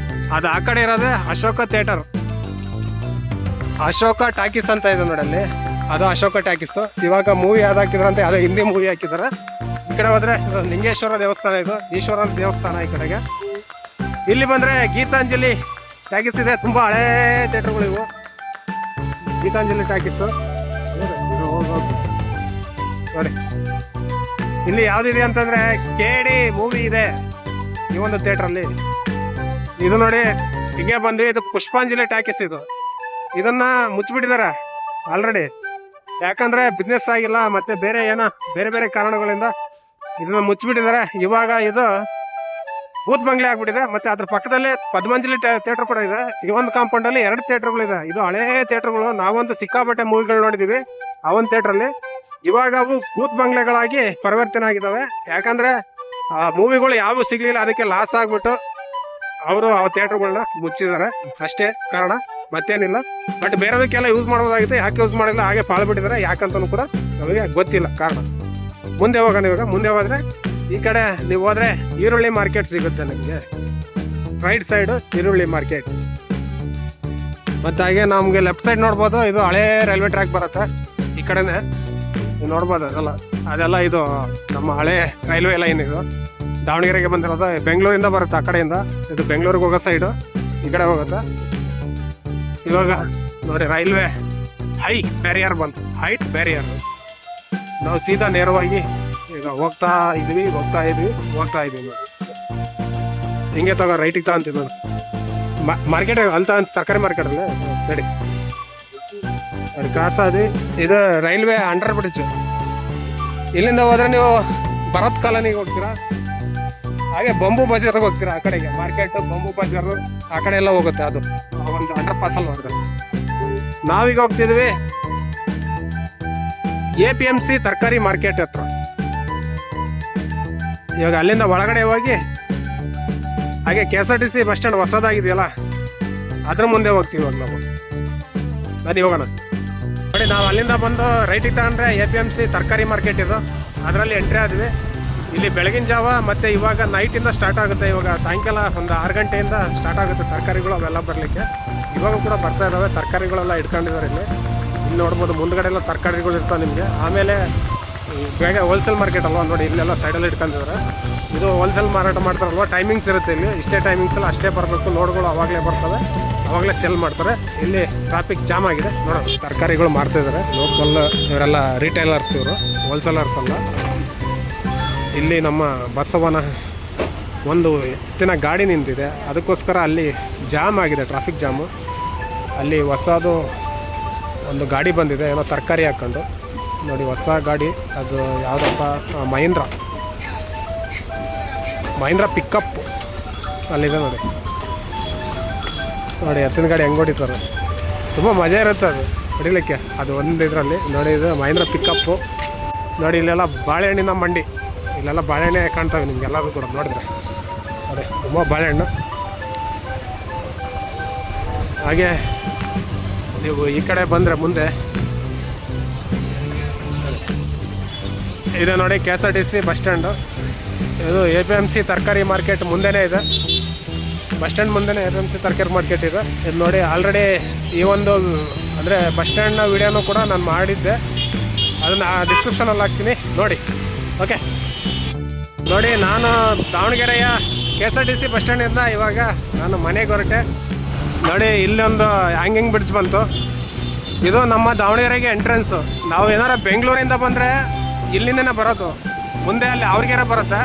ಅದು ಆ ಕಡೆ ಇರೋದೇ ಅಶೋಕ ಥಿಯೇಟರ್, ಅಶೋಕ ಟಾಕೀಸ್ ಅಂತ ಇದೆ ನೋಡಿ ಅಲ್ಲಿ, ಅದು ಅಶೋಕ ಟಾಕೀಸ್. ಇವಾಗ ಮೂವಿ ಯಾವ್ದು ಹಾಕಿದ್ರಂತೆ, ಅದೇ ಹಿಂದಿ ಮೂವಿ ಹಾಕಿದ್ದಾರೆ. ಈ ಕಡೆ ಹೋದ್ರೆ ಲಿಂಗೇಶ್ವರ ದೇವಸ್ಥಾನ, ಇದು ಈಶ್ವರನ ದೇವಸ್ಥಾನ ಈ ಕಡೆಗೆ. ಇಲ್ಲಿ ಬಂದ್ರೆ ಗೀತಾಂಜಲಿ ಟಾಕೀಸ್ ಇದೆ, ತುಂಬಾ ಹಳೇ ಥಿಯೇಟರ್ಗಳು ಇವು. ಗೀತಾಂಜಲಿ ಟಾಕೀಸ್ ನೋಡಿ. ಇಲ್ಲಿ ಯಾವ್ದಿದೆ ಅಂತಂದ್ರೆ KD ಮೂವಿ ಇದೆ ಈ ಒಂದು ಥಿಯೇಟರ್ ಅಲ್ಲಿ. ಇದು ನೋಡಿ ಹಿಂಗೆ ಬಂದ್ವಿ, ಇದು ಪುಷ್ಪಾಂಜಲಿ ಟಾಕೀಸ್. ಇದನ್ನ ಮುಚ್ಚಿಬಿಟ್ಟಿದ್ದಾರೆ ಆಲ್ರೆಡಿ, ಯಾಕಂದ್ರೆ ಬಿಸ್ನೆಸ್ ಆಗಿಲ್ಲ, ಮತ್ತೆ ಬೇರೆ ಬೇರೆ ಬೇರೆ ಕಾರಣಗಳಿಂದ ಇದನ್ನ ಮುಚ್ಚಿಬಿಟ್ಟಿದ್ದಾರೆ. ಇವಾಗ ಇದು ಭೂತ್ ಬಂಗ್ಲೆ ಆಗ್ಬಿಟ್ಟಿದೆ. ಮತ್ತೆ ಅದ್ರ ಪಕ್ಕದಲ್ಲಿ ಪದ್ಮಾಂಜಲಿ ಥಿಯೇಟರ್ ಕೂಡ ಇದೆ. ಈ ಒಂದು ಕಾಂಪೌಂಡ್ ಅಲ್ಲಿ 2 ಥಿಯೇಟರ್ಗಳಿದೆ. ಇದು ಹಳೇ ಥಿಯೇಟರ್ಗಳು. ನಾವಂತೂ ಸಿಕ್ಕಾಪಟ್ಟೆ ಮೂವಿಗಳು ನೋಡಿದೀವಿ ಆ ಒಂದು ಥಿಯೇಟರ್ ಅಲ್ಲಿ. ಇವಾಗ ಅವು ಭೂತ್ ಬಂಗ್ಲೆಗಳಾಗಿ ಪರಿವರ್ತನೆ ಆಗಿದ್ದಾವೆ. ಯಾಕಂದ್ರೆ ಆ ಮೂವಿಗಳು ಯಾವು ಸಿಗ್ಲಿಲ್ಲ, ಅದಕ್ಕೆ ಲಾಸ್ ಆಗ್ಬಿಟ್ಟು ಅವರು ಆ ಥಿಯೇಟರ್ಗಳನ್ನ ಮುಚ್ಚಿದ್ದಾರೆ ಅಷ್ಟೇ ಕಾರಣ, ಮತ್ತೇನಿಲ್ಲ. ಬಟ್ ಬೇರೆದಕ್ಕೆಲ್ಲ ಯೂಸ್ ಮಾಡೋದಾಗಿತ್ತು, ಯಾಕೆ ಯೂಸ್ ಮಾಡಿಲ್ಲ ಹಾಗೆ ಪಾಳ್ಬಿಟ್ಟಿದ್ದಾರೆ. ಯಾಕಂತನೂ ಕೂಡ ನಮಗೆ ಗೊತ್ತಿಲ್ಲ ಕಾರಣ. ಮುಂದೆ ಹೋಗೋಣ. ಇವಾಗ ಮುಂದೆ ಹೋದ್ರೆ ಈ ಕಡೆ ನೀವು ಹೋದ್ರೆ ಈರುಳ್ಳಿ ಮಾರ್ಕೆಟ್ ಸಿಗುತ್ತೆ ನಿಮಗೆ, ರೈಟ್ ಸೈಡ್ ಈರುಳ್ಳಿ ಮಾರ್ಕೆಟ್. ಮತ್ತೆ ಹಾಗೆ ನಮ್ಗೆ ಲೆಫ್ಟ್ ಸೈಡ್ ನೋಡ್ಬೋದು, ಇದು ಹಳೇ ರೈಲ್ವೆ ಟ್ರ್ಯಾಕ್ ಬರುತ್ತೆ ಈ ಕಡೆನೆ ನೋಡ್ಬೋದು. ಅದೆಲ್ಲ ಇದು ನಮ್ಮ ಹಳೆ ರೈಲ್ವೆ ಲೈನ್. ಇದು ದಾವಣಗೆರೆಗೆ ಬಂದಿರೋದು, ಬೆಂಗಳೂರಿಂದ ಬರುತ್ತೆ ಆ ಕಡೆಯಿಂದ. ಇದು ಬೆಂಗಳೂರಿಗೆ ಹೋಗೋ ಸೈಡು ಈ ಕಡೆ ಹೋಗುತ್ತೆ. ಇವಾಗ ನೋಡಿ ರೈಲ್ವೆ ಹೈ ಬ್ಯಾರಿಯರ್ ಬಂತು, ಹೈಟ್ ಬ್ಯಾರಿಯರ್. ನಾವು ಸೀದಾ ನೇರವಾಗಿ ಈಗ ಹೋಗ್ತಾ ಇದೀವಿ. ಹಿಂಗೆ ತಗೋ ರೈಟಿಗೆ ತಗೊಂತೀವಿ ನಾನು. ಮಾರ್ಕೆಟ್ ಅಂತ ತರಕಾರಿ ಮಾರ್ಕೆಟಲ್ಲಿ ನಡಿ ಕ್ರಾಸ್ ಆದಿ. ಇದು ರೈಲ್ವೆ ಅಂಡರ್ ಬ್ರಿಡ್ಜ್. ಇಲ್ಲಿಂದ ಹೋದ್ರೆ ನೀವು ಭರತ್ ಕಾಲೋನಿಗೆ ಹೋಗ್ತೀರಾ. ಹಾಗೆ ಬಂಬು ಬಜಾರ್ಗೆ ಹೋಗ್ತೀರಾ ಆ ಕಡೆಗೆ ಮಾರ್ಕೆಟ್ ಬಂಬು ಬಜಾರ್ ಆ ಕಡೆ ಎಲ್ಲ ಹೋಗುತ್ತೆ ಅದು ಒಂದು ಅಂಡರ್ ಪಾಸ್ ಅಲ್ಲಿ ಹೋದ್ರೆ. ನಾವೀಗ ಹೋಗ್ತಿದ್ವಿ APMC ತರಕಾರಿ ಮಾರ್ಕೆಟ್ ಹತ್ರ. ಇವಾಗ ಅಲ್ಲಿಂದ ಒಳಗಡೆ ಹೋಗಿ ಹಾಗೆ KSRTC ಬಸ್ ಸ್ಟ್ಯಾಂಡ್ ಹೊಸದಾಗಿದೆಯಲ್ಲ ಅದ್ರ ಮುಂದೆ ಹೋಗ್ತೀವಿ ಇವಾಗ ನಾವು. ಬನ್ನಿ ಹೋಗೋಣ. ನೋಡಿ ನಾವು ಅಲ್ಲಿಂದ ಬಂದು ರೈಟಿಗೆ ತಗೊಂಡ್ರೆ APMC ತರಕಾರಿ ಮಾರ್ಕೆಟ್ ಇದು, ಅದರಲ್ಲಿ ಎಂಟ್ರಿ ಆದ್ವಿ. ಇಲ್ಲಿ ಬೆಳಗಿನ ಜಾವ ಮತ್ತು ಇವಾಗ ನೈಟಿಂದ ಸ್ಟಾರ್ಟ್ ಆಗುತ್ತೆ. ಇವಾಗ ಸಾಯಂಕಾಲ ಒಂದು 6 ಗಂಟೆಯಿಂದ ಸ್ಟಾರ್ಟ್ ಆಗುತ್ತೆ ತರಕಾರಿಗಳು ಅವೆಲ್ಲ ಬರಲಿಕ್ಕೆ. ಇವಾಗ ಕೂಡ ಬರ್ತಾ ಇದ್ದಾವೆ, ತರಕಾರಿಗಳೆಲ್ಲ ಇಟ್ಕೊಂಡಿದ್ದಾರೆ ಇಲ್ಲಿ. ಇಲ್ಲಿ ನೋಡ್ಬೋದು ಮುಂದ್ಗಡೆ ಎಲ್ಲ ತರಕಾರಿಗಳು ಇರ್ತಾವೆ ನಿಮಗೆ. ಆಮೇಲೆ ಬೇಗ ಹೋಲ್ಸೇಲ್ ಮಾರ್ಕೆಟ್ ಅಲ್ವಾ ನೋಡಿ, ಇಲ್ಲೆಲ್ಲ ಸೈಡಲ್ಲಿ ಇಟ್ಕೊಂಡಿದ್ದಾರೆ. ಇದು ಹೋಲ್ಸೇಲ್ ಮಾರಾಟ ಮಾಡ್ತಾರಲ್ವ, ಟೈಮಿಂಗ್ಸ್ ಇರುತ್ತೆ ಇಲ್ಲಿ. ಇಷ್ಟೇ ಟೈಮಿಂಗ್ಸಲ್ಲಿ ಅಷ್ಟೇ ಬರಬೇಕು, ಲೋಡ್ಗಳು ಅವಾಗಲೇ ಬರ್ತವೆ, ಅವಾಗಲೇ ಸೆಲ್ ಮಾಡ್ತಾರೆ. ಇಲ್ಲಿ ಟ್ರಾಫಿಕ್ ಜಾಮ್ ಆಗಿದೆ ನೋಡೋಣ. ತರಕಾರಿಗಳು ಮಾರ್ತಾಯಿದ್ದಾರೆ ಲೋಕಲ್, ಇವರೆಲ್ಲ ರಿಟೈಲರ್ಸ್, ಇವರು ಹೋಲ್ಸೇಲರ್ಸ್ ಅಲ್ಲ. ಇಲ್ಲಿ ನಮ್ಮ ಬಸವನ ಒಂದು ಎತ್ತಿನ ಗಾಡಿ ನಿಂತಿದೆ, ಅದಕ್ಕೋಸ್ಕರ ಅಲ್ಲಿ ಜಾಮ್ ಆಗಿದೆ, ಟ್ರಾಫಿಕ್ ಜಾಮು. ಅಲ್ಲಿ ಹೊಸದು ಒಂದು ಗಾಡಿ ಬಂದಿದೆ, ಏನೋ ತರಕಾರಿ ಹಾಕ್ಕೊಂಡು ನೋಡಿ, ಹೊಸ ಗಾಡಿ. ಅದು ಯಾವುದಪ್ಪ, ಮಹೀಂದ್ರ ಪಿಕಪ್ ಅಲ್ಲಿದೆ ನೋಡಿ. ನೋಡಿ ಎತ್ತಿನ ಗಾಡಿ ಹೆಂಗೆ ಹೊಡಿತಾರೆ, ತುಂಬ ಮಜಾ ಇರುತ್ತೆ ಅದು ಹೊಡಿಲಿಕ್ಕೆ. ಅದು ಒಂದು ಇದರಲ್ಲಿ ನೋಡಿ, ಇದು ಮಹೀಂದ್ರ ಪಿಕಪ್ಪು ನೋಡಿ. ಇಲ್ಲೆಲ್ಲ ಬಾಳೆಹಣ್ಣಿನ ಮಂಡಿ, ಇಲ್ಲೆಲ್ಲ ಬಾಳೆಹಣ್ಣೆ ಕಾಣ್ತವೆ ನಿಮ್ಗೆಲ್ಲರೂ ಕೂಡ ನೋಡಿದ್ರೆ. ನೋಡಿ ತುಂಬ ಬಾಳೆಹಣ್ಣು. ಹಾಗೆ ನೀವು ಈ ಕಡೆ ಬಂದರೆ ಮುಂದೆ ಇದೆ ನೋಡಿ KSRTC ಬಸ್ ಸ್ಟ್ಯಾಂಡು. ಇದು APMC ತರಕಾರಿ ಮಾರ್ಕೆಟ್ ಮುಂದೆನೇ ಇದೆ, ಬಸ್ ಸ್ಟ್ಯಾಂಡ್ ಮುಂದೆನೇ APMC ತರಕಾರಿ ಮಾರ್ಕೆಟ್ ಇದೆ. ಇದು ನೋಡಿ ಆಲ್ರೆಡಿ ಈ ಒಂದು ಅಂದರೆ ಬಸ್ ಸ್ಟ್ಯಾಂಡ್ನ ವಿಡಿಯೋನೂ ಕೂಡ ನಾನು ಮಾಡಿದ್ದೆ, ಅದನ್ನು ಡಿಸ್ಕ್ರಿಪ್ಷನಲ್ಲಿ ಹಾಕ್ತೀನಿ ನೋಡಿ. ಓಕೆ ನೋಡಿ, ನಾನು ದಾವಣಗೆರೆಯ KSRTC ಬಸ್ ಸ್ಟ್ಯಾಂಡಿಂದ ಇವಾಗ ನಾನು ಮನೆಗೆ ಹೊರಟೆ. ನೋಡಿ ಇಲ್ಲೊಂದು ಹ್ಯಾಂಗಿಂಗ್ ಬ್ರಿಡ್ಜ್ ಬಂತು. ಇದು ನಮ್ಮ ದಾವಣಗೆರೆಗೆ ಎಂಟ್ರೆನ್ಸು. ನಾವು ಏನಾರ ಬೆಂಗಳೂರಿಂದ ಬಂದರೆ ಇಲ್ಲಿಂದನೇ ಬರೋದು, ಮುಂದೆ ಅಲ್ಲಿ ಅವ್ರಿಗೆರೆ ಬರುತ್ತೆ.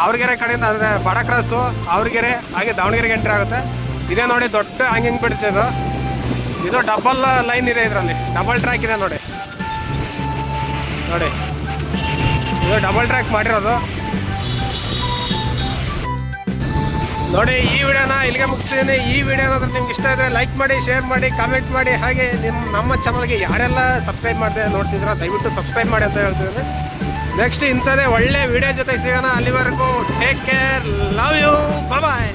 ಅವ್ರಿಗೆರೆ ಕಡೆಯಿಂದ ಅಂದರೆ ಬಡ ಕ್ರಾಸು ಅವ್ರಿಗೆರೆ, ಹಾಗೆ ದಾವಣಗೆರೆಗೆ ಎಂಟ್ರಿ ಆಗುತ್ತೆ. ಇದೇ ನೋಡಿ ದೊಡ್ಡ ಹ್ಯಾಂಗಿಂಗ್ ಬ್ರಿಡ್ಜ್ ಇದು. ಇದು ಡಬಲ್ ಲೈನ್ ಇದೆ, ಇದರಲ್ಲಿ ಡಬಲ್ ಟ್ರ್ಯಾಕ್ ಇದೆ ನೋಡಿ. ನೋಡಿ ಇದು ಡಬಲ್ ಟ್ರ್ಯಾಕ್ ಮಾಡಿರೋದು. ನೋಡಿ ಈ ವಿಡಿಯೋನ ಇಲ್ಲಿಗೆ ಮುಗಿಸ್ತಿದ್ದೀನಿ. ಈ ವಿಡಿಯೋ ಏನಾದರೂ ನಿಮ್ಗೆ ಇಷ್ಟ ಇದ್ದರೆ ಲೈಕ್ ಮಾಡಿ, ಶೇರ್ ಮಾಡಿ, ಕಾಮೆಂಟ್ ಮಾಡಿ. ಹಾಗೆ ನಮ್ಮ ಚಾನಲ್ಗೆ ಯಾರೆಲ್ಲ ಸಬ್ಸ್ಕ್ರೈಬ್ ಮಾಡದೆ ನೋಡ್ತಿದ್ದೀರಾ ದಯವಿಟ್ಟು ಸಬ್ಸ್ಕ್ರೈಬ್ ಮಾಡಿ ಅಂತ ಹೇಳ್ತಿದ್ದೀನಿ. ನೆಕ್ಸ್ಟ್ ಇಂಥದ್ದೇ ಒಳ್ಳೆ ವಿಡಿಯೋ ಜೊತೆಗೆ ಸಿಗೋಣ. ಅಲ್ಲಿವರೆಗೂ take care, love you, bye.